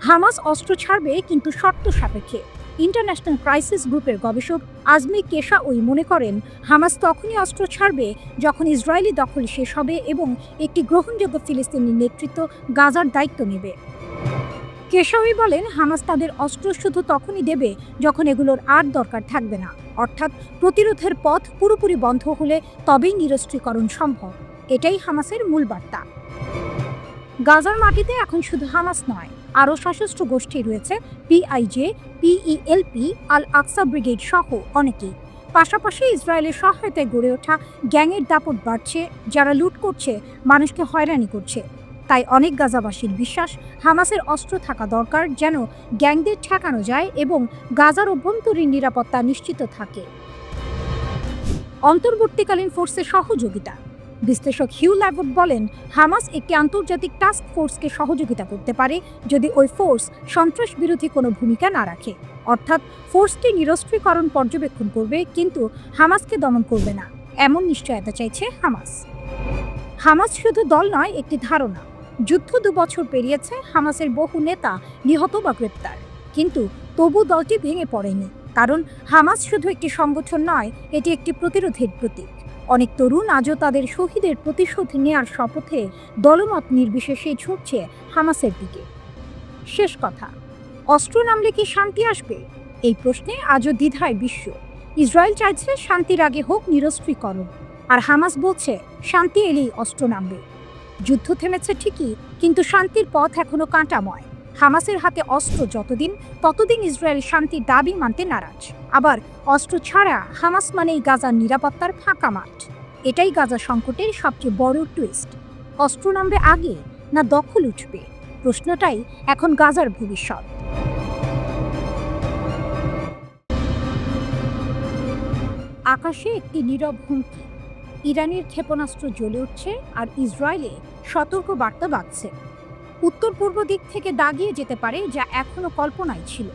হামাস অস্ত্র ছাড়বে, কিন্তু শর্ত সাপেক্ষে। ইন্টারন্যাশনাল ক্রাইসিস গ্রুপের গবেষক আজমি কেশাওয়ি মনে করেন, হামাস তখনই অস্ত্র ছাড়বে যখন ইসরায়েলি দখল শেষ হবে এবং একটি গ্রহণযোগ্য ফিলিস্তিনি নেতৃত্ব গাজার দায়িত্ব নেবে। কেশাওয়ি বলেন, হামাস তাদের অস্ত্র শুধু তখনই দেবে যখন এগুলোর আর দরকার থাকবে না, অর্থাৎ প্রতিরোধের পথ পুরোপুরি বন্ধ হলে তবেই নিরস্ত্রীকরণ সম্ভব। এটাই হামাসের মূল বার্তা। গাজার মাটিতে এখন শুধু হামাস নয়, আরও সশস্ত্র গোষ্ঠী রয়েছে, পিআইজে, পিইএলপি, আল আকসা ব্রিগেড সহ অনেকেই। পাশাপাশি ইসরায়েলের সহায়তায় গড়ে ওঠা গ্যাংয়ের দাপট বাড়ছে, যারা লুট করছে, মানুষকে হয়রানি করছে। তাই অনেক গাজাবাসীর বিশ্বাস, হামাসের অস্ত্র থাকা দরকার যেন গ্যাংদের ঠেকানো যায় এবং গাজার অভ্যন্তরীণ নিরাপত্তা নিশ্চিত থাকে। অন্তর্বর্তীকালীন ফোর্সের সহযোগিতা। বিশ্লেষক হিউ ল্যাভট বলেন, হামাস একটি আন্তর্জাতিক টাস্ক ফোর্সকে সহযোগিতা করতে পারে যদি ওই ফোর্স সন্ত্রাস বিরোধী কোনো ভূমিকা না রাখে, অর্থাৎ ফোর্সটি নিরস্ত্রীকরণ পর্যবেক্ষণ করবে কিন্তু হামাসকে দমন করবে না, এমন নিশ্চয়তা চাইছে হামাস। হামাস শুধু দল নয়, একটি ধারণা। যুদ্ধ 2 বছর পেরিয়েছে, হামাসের বহু নেতা নিহত বা গ্রেপ্তার, কিন্তু তবু দলটি ভেঙে পড়েনি, কারণ হামাস শুধু একটি সংগঠন নয়, এটি একটি প্রতিরোধের প্রতীক। অনেক তরুণ আজও তাদের শহীদের প্রতিশোধ নেয়ার শপথে দলমত নির্বিশেষে ছুটছে হামাসের দিকে। শেষ কথা, অস্ত্র নামলে কি শান্তি আসবে? এই প্রশ্নে আজও দ্বিধায় বিশ্ব। ইসরায়েল চাইছে শান্তির আগে হোক নিরস্ত্রীকরণ, আর হামাস বলছে শান্তি এলেই অস্ত্র নামবে। যুদ্ধ থেমেছে ঠিকই, কিন্তু শান্তির পথ এখনো কাঁটাময়। হামাসের হাতে অস্ত্র যতদিন, ততদিন ইসরায়েল শান্তির দাবি মানতে নারাজ। আবার অস্ত্র ছাড়া হামাস মানেই গাজার নিরাপত্তার ফাঁকা মাঠ। এটাই গাজা সংকটের সবচেয়ে বড় টুইস্ট। অস্ত্র নামবে আগে না দখল উঠবে? প্রশ্নটাই এখন গাজার ভবিষ্যৎ। আকাশে একটি নীরব হুমকি। ইরানের ক্ষেপণাস্ত্র জ্বলে উঠছে আর ইসরায়েলে সতর্ক বার্তা বাজছে। উত্তর পূর্ব দিক থেকে দাগিয়ে যেতে পারে, যা এখনো কল্পনায় ছিল।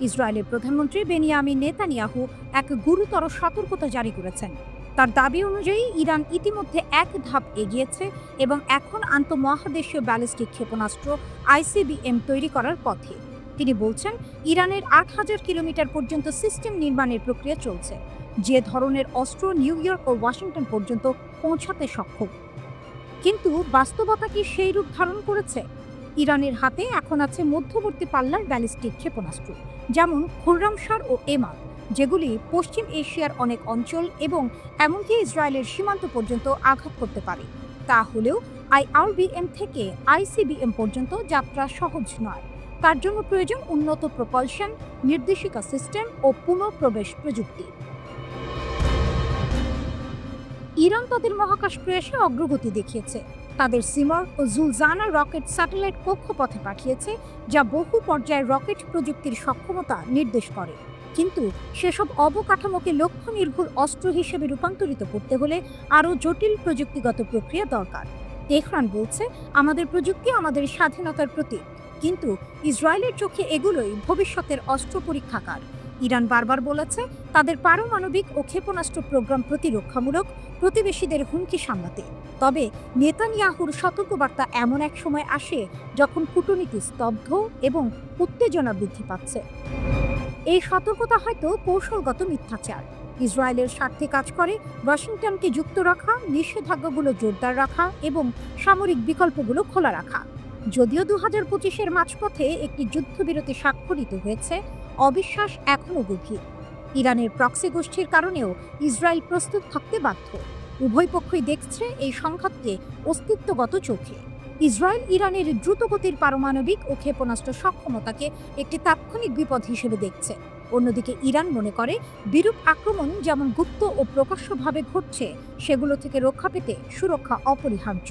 ইসরায়েলের প্রধানমন্ত্রী বেনিয়ামিন নেতানিয়াহু এক গুরুতর সতর্কতা জারি করেছেন। তার দাবি অনুযায়ী ইরান ইতিমধ্যে এক ধাপ এগিয়েছে এবং এখন আন্তঃমহাদেশীয় ব্যালিস্টিক ক্ষেপণাস্ত্র আইসিবিএম তৈরি করার পথে। তিনি বলছেন, ইরানের ৮,০০০ কিলোমিটার পর্যন্ত সিস্টেম নির্মাণের প্রক্রিয়া চলছে, যে ধরনের অস্ত্র নিউ ইয়র্ক ও ওয়াশিংটন পর্যন্ত পৌঁছাতে সক্ষম। কিন্তু বাস্তবতা কি সেই রূপ ধারণ করেছে? ইরানের হাতে এখন আছে মধ্যবর্তী পাল্লার ব্যালিস্টিক ক্ষেপণাস্ত্র, যেমন খুররামশার ও এমাদ, যেগুলি পশ্চিম এশিয়ার অনেক অঞ্চল এবং এমনকি ইসরায়েলের সীমান্ত পর্যন্ত আঘাত করতে পারে। তা হলেও IRBM থেকে ICBM পর্যন্ত যাত্রা সহজ নয়। তার জন্য প্রয়োজন উন্নত প্রপালশন, নির্দেশিকা সিস্টেম ও পুনঃপ্রবেশ প্রযুক্তি। ইরান তাদের মহাকাশ প্রয়াসে অগ্রগতি দেখিয়েছে। তাদের সিমর ও জুলজানা রকেট স্যাটেলাইট কক্ষপথে পাঠিয়েছে, যা বহু পর্যায়ের রকেট প্রযুক্তির সক্ষমতা নির্দেশ করে। কিন্তু সেসব অবকাঠামোকে লক্ষ্য নির্ভুল অস্ত্র হিসেবে রূপান্তরিত করতে হলে আরও জটিল প্রযুক্তিগত প্রক্রিয়া দরকার। তেহরান বলছে, আমাদের প্রযুক্তি আমাদের স্বাধীনতার প্রতীক, কিন্তু ইসরায়েলের চোখে এগুলোই ভবিষ্যতের অস্ত্র পরীক্ষাগার। ইরান বারবার বলেছে, তাদের পারমাণবিক ও ক্ষেপণাস্ত্র প্রোগ্রাম প্রতিরক্ষামূলক, প্রতিবেশীদের হুমকি সামলাতে। তবে নেতানিয়াহুর সতর্কবার্তা এমন এক সময় আসে যখন কূটনীতি স্তব্ধ এবং উত্তেজনা বৃদ্ধি পাচ্ছে। এই সতর্কতা হয়তো কৌশলগত মিথ্যাচার। ইসরায়েলের স্বার্থে কাজ করে ওয়াশিংটনকে যুক্ত রাখা, নিষেধাজ্ঞাগুলো জোরদার রাখা এবং সামরিক বিকল্পগুলো খোলা রাখা। যদিও 2025-এর মাঝপথে একটি যুদ্ধবিরতি স্বাক্ষরিত হয়েছে, অবিশ্বাস এখনও গভীর। ইরানের প্রক্সি গোষ্ঠীর কারণেও ইসরায়েল প্রস্তুত থাকতে বাধ্য। উভয় পক্ষই দেখছে এই সংঘাতকে অস্তিত্বগত চোখে। ইসরায়েল ইরানের দ্রুতগতির পারমাণবিক ও ক্ষেপণাস্ত্র সক্ষমতাকে একটি তাৎক্ষণিক বিপদ হিসেবে দেখছে। অন্যদিকে ইরান মনে করে, বিরূপ আক্রমণ যেমন গুপ্ত ও প্রকাশ্যভাবে ঘটছে, সেগুলো থেকে রক্ষা পেতে সুরক্ষা অপরিহার্য।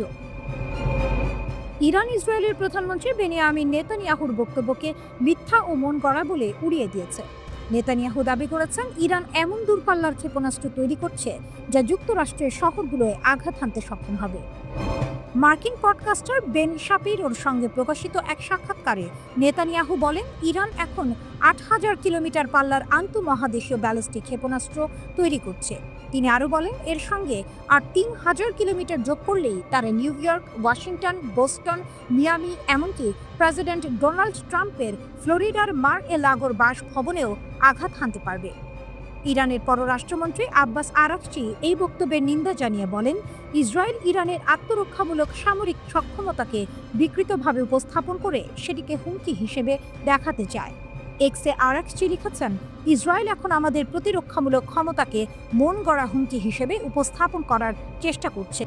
ইরান ইসরায়েলের প্রধানমন্ত্রী বেনিয়ামিন নেতানিয়াহুর বক্তব্যকে মিথ্যা ও মন গড়া বলে উড়িয়ে দিয়েছে। নেতানিয়াহু দাবি করেছেন, ইরান এমন দূরপাল্লার ক্ষেপণাস্ত্র তৈরি করছে যা যুক্তরাষ্ট্রের শহরগুলোয় আঘাত হানতে সক্ষম হবে। মার্কিন পডকাস্টার বেন শাপিরোর সঙ্গে প্রকাশিত এক সাক্ষাৎকারে নেতানিয়াহু বলেন, ইরান এখন 8000 কিলোমিটার পাল্লার আন্তঃমহাদেশীয় ব্যালিস্টিক ক্ষেপণাস্ত্র তৈরি করছে। তিনি আরও বলেন, এর সঙ্গে আর 3000 কিলোমিটার যোগ করলেই তারা new York, Washington, Boston, Miami, এমনকি প্রেসিডেন্ট ডোনাল্ড ট্রাম্পের ফ্লোরিডার মার-এ-লাগোর বাসভবনেও আঘাত হানতে পারবে। ইরানের পররাষ্ট্রমন্ত্রী আব্বাস আরাকচি এই বক্তব্যের নিন্দা জানিয়ে বলেন, ইসরায়েল ইরানের আত্মরক্ষামূলক সামরিক সক্ষমতাকে বিকৃতভাবে উপস্থাপন করে সেটিকে হুমকি হিসেবে দেখাতে চায়। এক্সে আরাকচি লিখেছেন, ইসরায়েল এখন আমাদের প্রতিরক্ষামূলক ক্ষমতাকে মন গড়া হুমকি হিসেবে উপস্থাপন করার চেষ্টা করছে।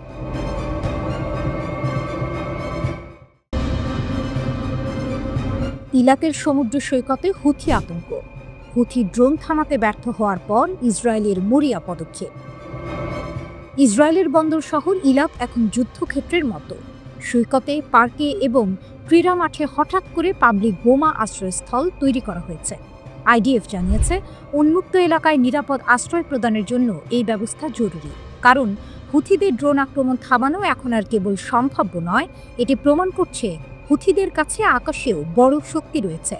ইলাকের সমুদ্র সৈকতে হুথি আতঙ্ক। হুথি ড্রোন থামাতে ব্যর্থ হওয়ার পর ইসরায়েলের মরিয়া পদক্ষেপ। ইসরায়েলের বন্দর শহর ইলাক এখন যুদ্ধক্ষেত্রের মতো। সৈকতে, পার্কে এবং ক্রীড়া মাঠে হঠাৎ করে পাবলিক বোমা আশ্রয়স্থল তৈরি করা হয়েছে। IDF জানিয়েছে, উন্মুক্ত এলাকায় নিরাপদ আশ্রয় প্রদানের জন্য এই ব্যবস্থা জরুরি, কারণ হুথিদের ড্রোন আক্রমণ থামানো এখন আর কেবল সম্ভাব্য নয়, এটি প্রমাণ করছে হুথিদের কাছে আকাশেও বড় শক্তি রয়েছে।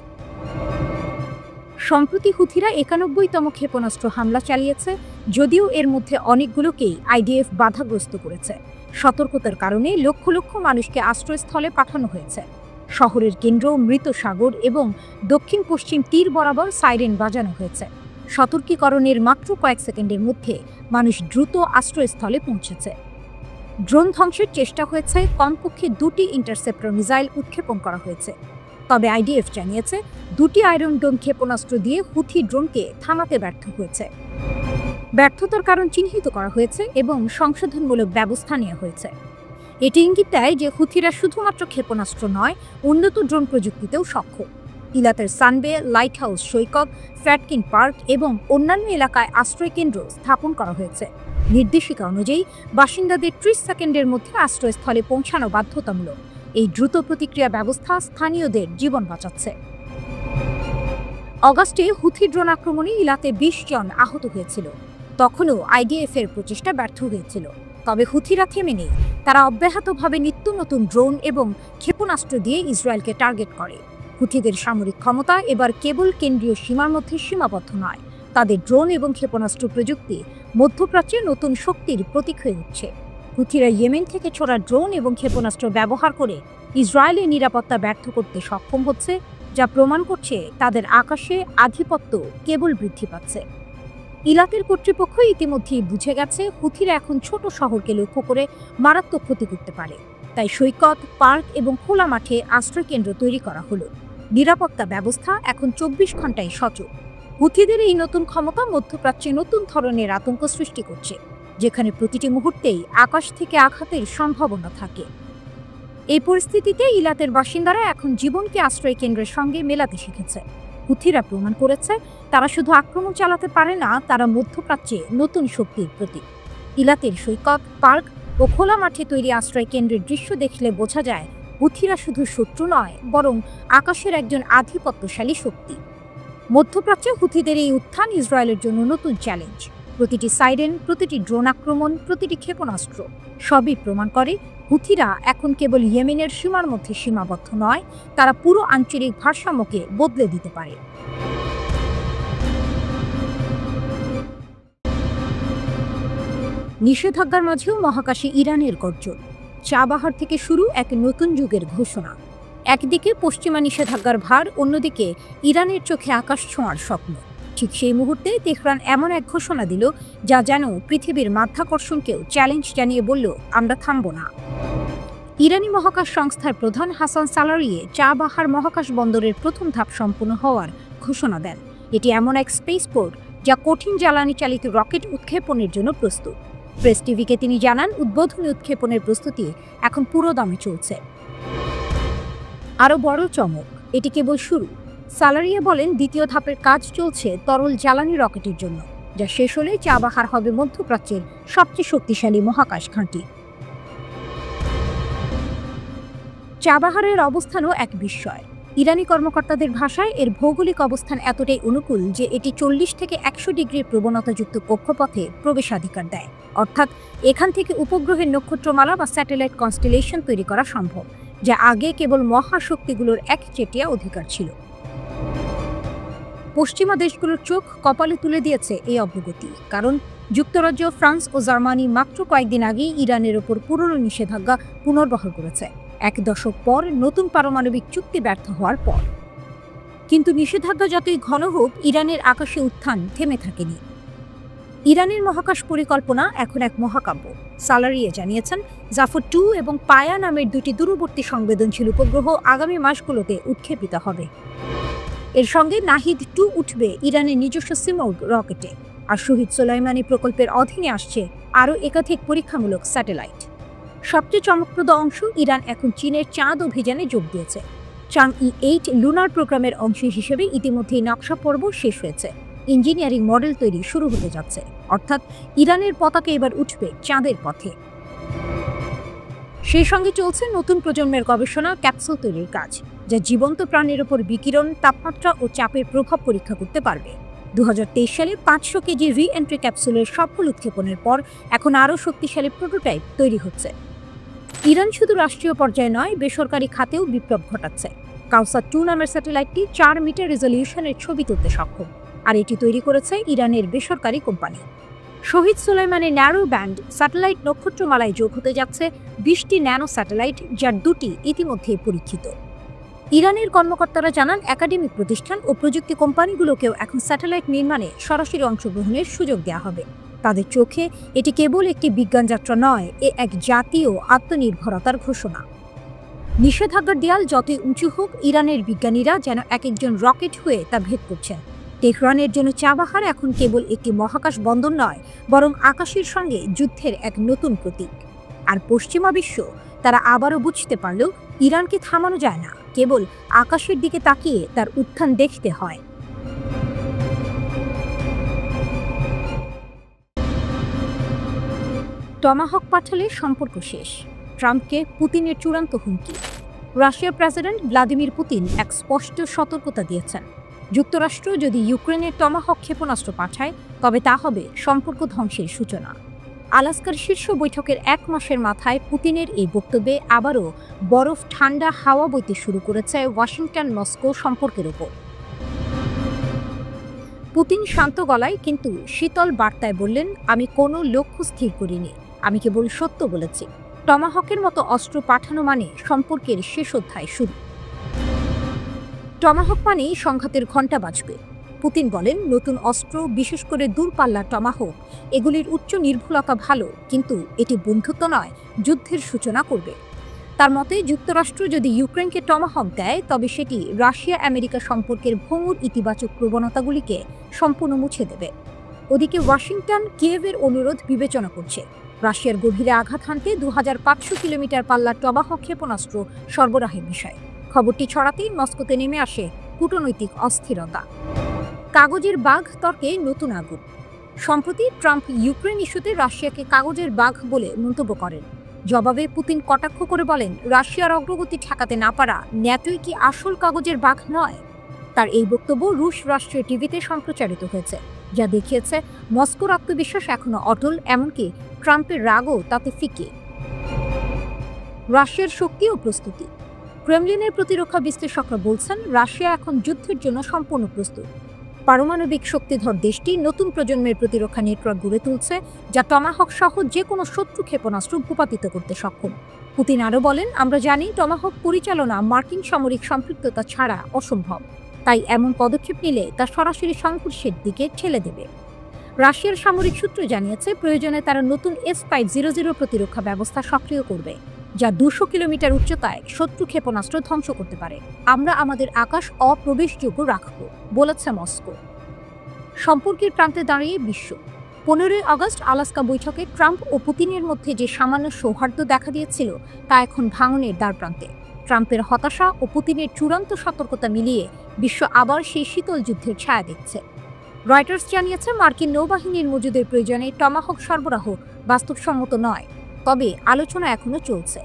সম্প্রতি হুথিরা 91তম ক্ষেপণাস্ত্র হামলা চালিয়েছে, যদিও এর মধ্যে অনেকগুলোকেই IDF বাধাগ্রস্ত করেছে। সতর্কতার কারণে লক্ষ লক্ষ মানুষকে আশ্রয়স্থলে পাঠানো হয়েছে। শহরের কেন্দ্র, মৃত সাগর এবং দক্ষিণ পশ্চিম তীর বরাবর সাইরেন বাজানো হয়েছে। সতর্কীকরণের মাত্র কয়েক সেকেন্ডের মধ্যে মানুষ দ্রুত আশ্রয়স্থলে পৌঁছেছে। ড্রোন ধ্বংসের চেষ্টা হয়েছে, কমপক্ষে 2টি ইন্টারসেপ্টর মিসাইল উৎক্ষেপণ করা হয়েছে। তবে IDF জানিয়েছে, 2টি আয়রন ডোম ক্ষেপণাস্ত্র দিয়ে হুথি ড্রোনকে থামাতে ব্যর্থ হয়েছে। ব্যর্থতার কারণ চিহ্নিত করা হয়েছে এবং সংশোধনমূলক ব্যবস্থা নেওয়া হয়েছে। এটি ইঙ্গিত দেয় যে হুথিরা শুধুমাত্র ক্ষেপণাস্ত্র নয়, উন্নত ড্রোন প্রযুক্তিতেও সক্ষম। ইলাতের সানবে, লাইট হাউস সৈকত, ফ্যাটকিন পার্ক এবং অন্যান্য এলাকায় আশ্রয় কেন্দ্র স্থাপন করা হয়েছে। নির্দেশিকা অনুযায়ী বাসিন্দাদের 30 সেকেন্ডের মধ্যে আশ্রয়স্থলে পৌঁছানো বাধ্যতামূলক। এই দ্রুত প্রতিক্রিয়া ব্যবস্থা স্থানীয়দের জীবন বাঁচাচ্ছে। অগাস্টে হুথি ড্রোন আক্রমণে ইলাতে 20 জন আহত হয়েছিল। তখনও IDF এর প্রচেষ্টা ব্যর্থ হয়েছিল। তবে হুথিরা থেমে নেই। তারা অব্যাহতভাবে নিত্য নতুন ড্রোন এবং ক্ষেপণাস্ত্র দিয়ে ইসরায়েলকে টার্গেট করে। হুথিদের সামরিক ক্ষমতা এবার কেবল কেন্দ্রীয় সীমার মধ্যে সীমাবদ্ধ নয়, তাদের ড্রোন এবং ক্ষেপণাস্ত্র প্রযুক্তি মধ্যপ্রাচ্যে নতুন শক্তির প্রতীক হয়ে উঠছে। হুথিরা ইয়েমেন থেকে ছোড়া ড্রোন এবং ক্ষেপণাস্ত্র ব্যবহার করে ইসরায়েলের নিরাপত্তা ব্যর্থ করতে সক্ষম হচ্ছে, যা প্রমাণ করছে তাদের আকাশে আধিপত্য কেবল বৃদ্ধি পাচ্ছে। ইলাকের কর্তৃপক্ষ ইতিমধ্যেই বুঝে গেছে হুথিরা এখন ছোট শহরকে লক্ষ্য করে মারাত্মক ক্ষতি করতে পারে। তাই সৈকত, পার্ক এবং খোলা মাঠে আশ্রয়কেন্দ্র তৈরি করা হলো। নিরাপত্তা ব্যবস্থা এখন 24 ঘন্টায় সচল। হুথিদের এই নতুন ক্ষমতা মধ্যপ্রাচ্যে নতুন ধরনের আতঙ্ক সৃষ্টি করছে, যেখানে প্রতিটি মুহূর্তেই আকাশ থেকে আঘাতের সম্ভাবনা থাকে। এই পরিস্থিতিতে ইলাতের বাসিন্দারা এখন জীবনকে আশ্রয়কেন্দ্রের সঙ্গে মেলাতে শিখেছে। হুথিরা প্রমাণ করেছে তারা শুধু আক্রমণ চালাতে পারে না, তারা মধ্যপ্রাচ্যে নতুন শক্তির প্রতীক। ইলাতের সৈকত, পার্ক ও খোলা মাঠে তৈরি আশ্রয়কেন্দ্রের দৃশ্য দেখলে বোঝা যায় হুথিরা শুধু শত্রু নয়, বরং আকাশের একজন আধিপত্যশালী শক্তি। মধ্যপ্রাচ্যে হুথিদের এই উত্থান ইসরায়েলের জন্য নতুন চ্যালেঞ্জ। প্রতিটি সাইরেন, প্রতিটি ড্রোন আক্রমণ, প্রতিটি ক্ষেপণাস্ত্র সবই প্রমাণ করে হুথিরা এখন কেবল ইয়েমেনের সীমার মধ্যে সীমাবদ্ধ নয়, তারা পুরো আঞ্চলিক ভারসাম্যকে বদলে দিতে পারে। নিষেধাজ্ঞার মাঝেও মহাকাশে ইরানের গর্জন। চাবাহার থেকে শুরু এক নতুন যুগের ঘোষণা। একদিকে পশ্চিমা নিষেধাজ্ঞার ভার, অন্যদিকে ইরানের চোখে আকাশ ছোঁয়ার স্বপ্ন। ঠিক সেই মুহূর্তে তেহরান এমন এক ঘোষণা দিল যা যেন পৃথিবীর মাধ্যাকর্ষণকেও চ্যালেঞ্জ জানিয়ে বলল, আমরা থামব না। ইরানি মহাকাশ সংস্থার প্রধান হাসান সালারিয়ে চাবাহার মহাকাশ বন্দরের প্রথম ধাপ সম্পূর্ণ হওয়ার ঘোষণা দেন। এটি এমন এক স্পেসপোর্ট যা কঠিন জ্বালানি চালিত রকেট উৎক্ষেপণের জন্য প্রস্তুত। প্রেস টিভিকে তিনি জানান, উদ্বোধনী উৎক্ষেপণের প্রস্তুতি এখন পুরোদমে চলছে। আরও বড় চমক, এটি কেবল শুরু। সালারিয়া বলেন, দ্বিতীয় ধাপের কাজ চলছে তরল জ্বালানি রকেটের জন্য, যা শেষ হলে চাবাহার হবে মধ্যপ্রাচ্যের সবচেয়ে শক্তিশালী মহাকাশ ঘাঁটি। চাবাহারের অবস্থানও এক বিস্ময়। ইরানি কর্মকর্তাদের ভাষায় এর ভৌগোলিক অবস্থান এতটাই অনুকূল যে এটি 40 থেকে 100 ডিগ্রির প্রবণতাযুক্ত কক্ষপথে প্রবেশাধিকার দেয়। অর্থাৎ এখান থেকে উপগ্রহের নক্ষত্রমালা বা স্যাটেলাইট কনস্টেলেশন তৈরি করা সম্ভব, যা আগে কেবল মহাশক্তিগুলোর একচেটিয়া অধিকার ছিল। পশ্চিমা দেশগুলোর চোখ কপালে তুলে দিয়েছে এই অগ্রগতি, কারণ যুক্তরাজ্য, ফ্রান্স ও জার্মানি মাত্র কয়েকদিন আগেই ইরানের ওপর পুরনো নিষেধাজ্ঞা পুনর্বহাল করেছে, 1 দশক পর, নতুন পারমাণবিক চুক্তি ব্যর্থ হওয়ার পর। কিন্তু নিষেধাজ্ঞা যতই ঘন হোক, ইরানের আকাশে উত্থান থেমে থাকেনি। ইরানের মহাকাশ পরিকল্পনা এখন এক মহাকাব্য। সালারিয়ে জানিয়েছেন, জাফর 2 এবং পায়া নামের 2টি দূরবর্তী সংবেদনশীল উপগ্রহ আগামী মাসগুলোতে উৎক্ষেপিত হবে। এর সঙ্গে নাহিদ 2 উঠবে ইরানের নিজস্ব সিমোড রকেটে, আর শহীদ সোলাইমানি প্রকল্পের অধীনে আসছে আরও একাধিক পরীক্ষামূলক স্যাটেলাইট। সবচেয়ে চমকপ্রদ অংশ, ইরান এখন চীনের চাঁদ অভিযানে যোগ দিয়েছে। চাংই-8 লুনার প্রোগ্রামের অংশ হিসেবে ইতিমধ্যেই নকশা পর্ব শেষ হয়েছে। ইঞ্জিনিয়ারিং মডেল তৈরি শুরু হতে যাচ্ছে, অর্থাৎ ইরানের পতাকা এবার উঠবে চাঁদের পথে। সেই সঙ্গে চলছে নতুন প্রজন্মের গবেষণা, ক্যাপসুল তৈরির কাজ, যা জীবন্ত প্রাণীর ওপর বিকিরণ, তাপমাত্রা ও চাপের প্রভাব পরীক্ষা করতে পারবে। 2023 সালে 500 কেজি রি-এন্ট্রি ক্যাপসুলের সফল উৎক্ষেপণের পর এখন আরও শক্তিশালী প্রোটোটাইপ তৈরি হচ্ছে। ইরান শুধু রাষ্ট্রীয় পর্যায়ে নয়, বেসরকারি খাতেও বিপ্লব ঘটাচ্ছে। কাউসার 2 নামের স্যাটেলাইটটি 4 মিটার রেজলিউশনের ছবি তুলতে সক্ষম, আর এটি তৈরি করেছে ইরানের বেসরকারি কোম্পানি। শহীদ সোলাইমানের ন্যারো ব্যান্ড স্যাটেলাইট নক্ষত্রমালায় যোগ হতে যাচ্ছে 20টি ন্যানো স্যাটেলাইট, যার 2টি ইতিমধ্যেই পরীক্ষিত। ইরানের কর্মকর্তারা জানান, একাডেমিক প্রতিষ্ঠান ও প্রযুক্তি কোম্পানিগুলোকেও এখন স্যাটেলাইট নির্মাণে সরাসরি অংশগ্রহণের সুযোগ দেওয়া হবে। তাদের চোখে এটি কেবল একটি বিজ্ঞানযাত্রা নয়, এ এক জাতীয় আত্মনির্ভরতার ঘোষণা। নিষেধাজ্ঞার দেয়াল যতই উঁচু হোক, ইরানের বিজ্ঞানীরা যেন এক একজন রকেট হয়ে তা ভেদ করছেন। তেহরানের জন্য চাবাহার এখন কেবল একটি মহাকাশ বন্দর নয়, বরং আকাশের সঙ্গে যুদ্ধের এক নতুন প্রতীক। আর পশ্চিমা বিশ্ব, তারা আবারও বুঝতে পারল, ইরানকে থামানো যায় না, কেবল আকাশের দিকে তাকিয়ে তার উত্থান দেখতে হয়। টমাহক পাঠালে সম্পর্ক শেষ, ট্রাম্পকে পুতিনের চূড়ান্ত হুমকি। রাশিয়ার প্রেসিডেন্ট ভ্লাদিমির পুতিন এক স্পষ্ট সতর্কতা দিয়েছেন, যুক্তরাষ্ট্র যদি ইউক্রেনের টমাহক ক্ষেপণাস্ত্র পাঠায়, তবে তা হবে সম্পর্ক ধ্বংসের সূচনা। আলাস্কার শীর্ষ বৈঠকের 1 মাসের মাথায় পুতিনের এই বক্তব্যে আবারও বরফ ঠান্ডা হাওয়া বইতে শুরু করেছে ওয়াশিংটন মস্কো সম্পর্কের ওপর। পুতিন শান্ত গলায় কিন্তু শীতল বার্তায় বললেন, আমি কোনো লক্ষ্য স্থির করিনি, আমি কেবল সত্য বলেছি। টমাহকের মতো অস্ত্র পাঠানো মানে সম্পর্কের শেষ অধ্যায় শুরু। টমাহক মানেই সংঘাতের ঘণ্টা বাজবে। পুতিন বলেন, নতুন অস্ত্র, বিশেষ করে দূরপাল্লার টমাহক, এগুলির উচ্চ নির্ভুলতা ভালো, কিন্তু এটি বন্ধুত্ব নয়, যুদ্ধের সূচনা করবে। তার মতে যুক্তরাষ্ট্র যদি ইউক্রেনকে টমাহক দেয় তবে সেটি রাশিয়া আমেরিকা সম্পর্কের ভঙ্গুর ইতিবাচক প্রবণতাগুলিকে সম্পূর্ণ মুছে দেবে। ওদিকে ওয়াশিংটন কিয়েভের অনুরোধ বিবেচনা করছে রাশিয়ার গভীরে আঘাত হানতে 2500 কিলোমিটার পাল্লার টমাহক ক্ষেপণাস্ত্র সরবরাহের বিষয়ে। খবরটি ছড়াতেই মস্কোতে নেমে আসে কূটনৈতিক অস্থিরতা। কাগজের বাঘ তর্কে নতুন আগুন। সম্প্রতি ট্রাম্প ইউক্রেন ইস্যুতে রাশিয়াকে কাগজের বাঘ বলে মন্তব্য করেন। জবাবে পুতিন কটাক্ষ করে বলেন, রাশিয়ার অগ্রগতি ঠেকাতে না পারা ন্যাটোই কি আসল কাগজের বাঘ নয়? তার এই বক্তব্য রুশ রাষ্ট্রীয় টিভিতে সম্প্রচারিত হয়েছে, যা দেখিয়েছে মস্কোর আত্মবিশ্বাস এখনো অটল, এমনকি ট্রাম্পের রাগও তাতে ফিকে। রাশিয়ার শক্তি ও প্রস্তুতি। ক্রেমলিনের প্রতিরক্ষা বিশ্লেষকরা বলছেন, রাশিয়া এখন যুদ্ধের জন্য সম্পূর্ণ প্রস্তুত। পারমাণবিক শক্তিধর দেশটি নতুন প্রজন্মের প্রতিরক্ষা নেটওয়ার্ক গড়ে তুলছে, যা টমাহক সহ যে কোনো শত্রু ক্ষেপণাস্ত্র ভূপাতিত করতে সক্ষম। পুতিন আরও বলেন, আমরা জানি টমাহক পরিচালনা মার্কিন সামরিক সম্পৃক্ততা ছাড়া অসম্ভব, তাই এমন পদক্ষেপ নিলে তা সরাসরি সংঘর্ষের দিকে ঠেলে দেবে। রাশিয়ার সামরিক সূত্র জানিয়েছে, প্রয়োজনে তারা নতুন S-500 প্রতিরক্ষা ব্যবস্থা সক্রিয় করবে, যা 200 কিলোমিটার উচ্চতায় শত্রু ক্ষেপণাস্ত্র ধ্বংস করতে পারে। আমরা আমাদের আকাশ অপ্রবেশযোগ্য রাখব, বলেছে মস্কো। সম্পর্কের প্রান্তে দাঁড়িয়ে বিশ্ব। 15 আগস্ট আলাস্কা বৈঠকে ট্রাম্প ও পুতিনের মধ্যে যে সামান্য সৌহার্দ্য দেখা দিয়েছিল তা এখন ভাঙনের দ্বারপ্রান্তে। ট্রাম্পের হতাশা ও পুতিনের চূড়ান্ত সতর্কতা মিলিয়ে বিশ্ব আবার সেই শীতল যুদ্ধের ছায়া দেখছে। রয়টার্স জানিয়েছে, মার্কিন নৌবাহিনীর মজুদের প্রয়োজনে টমাহক সরবরাহ বাস্তবসম্মত নয়, তবে আলোচনা এখনো চলছে।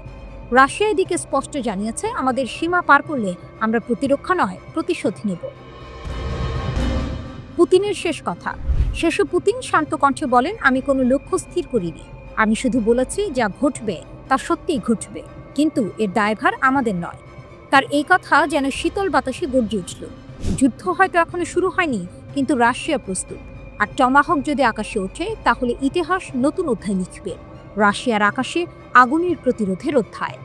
রাশিয়া এদিকে স্পষ্ট জানিয়েছে, আমাদের সীমা পার করলে আমরা প্রতিরক্ষা নয়, প্রতিশোধ নেব। পুতিনের শেষ কথা। শেষে পুতিন শান্ত কণ্ঠে বলেন, আমি কোনো লক্ষ্য স্থির করিনি, আমি শুধু বলেছি যা ঘটবে তা সত্যিই ঘটবে, কিন্তু এর দায়ভার আমাদের নয়। তার এই কথা যেন শীতল বাতাসে গর্জে উঠল। যুদ্ধ হয়তো এখনো শুরু হয়নি, কিন্তু রাশিয়া প্রস্তুত। আর টমাহক যদি আকাশে ওঠে তাহলে ইতিহাস নতুন অধ্যায় লিখবে, রাশিয়ার আকাশে আগুনের প্রতিরোধের অধ্যায়।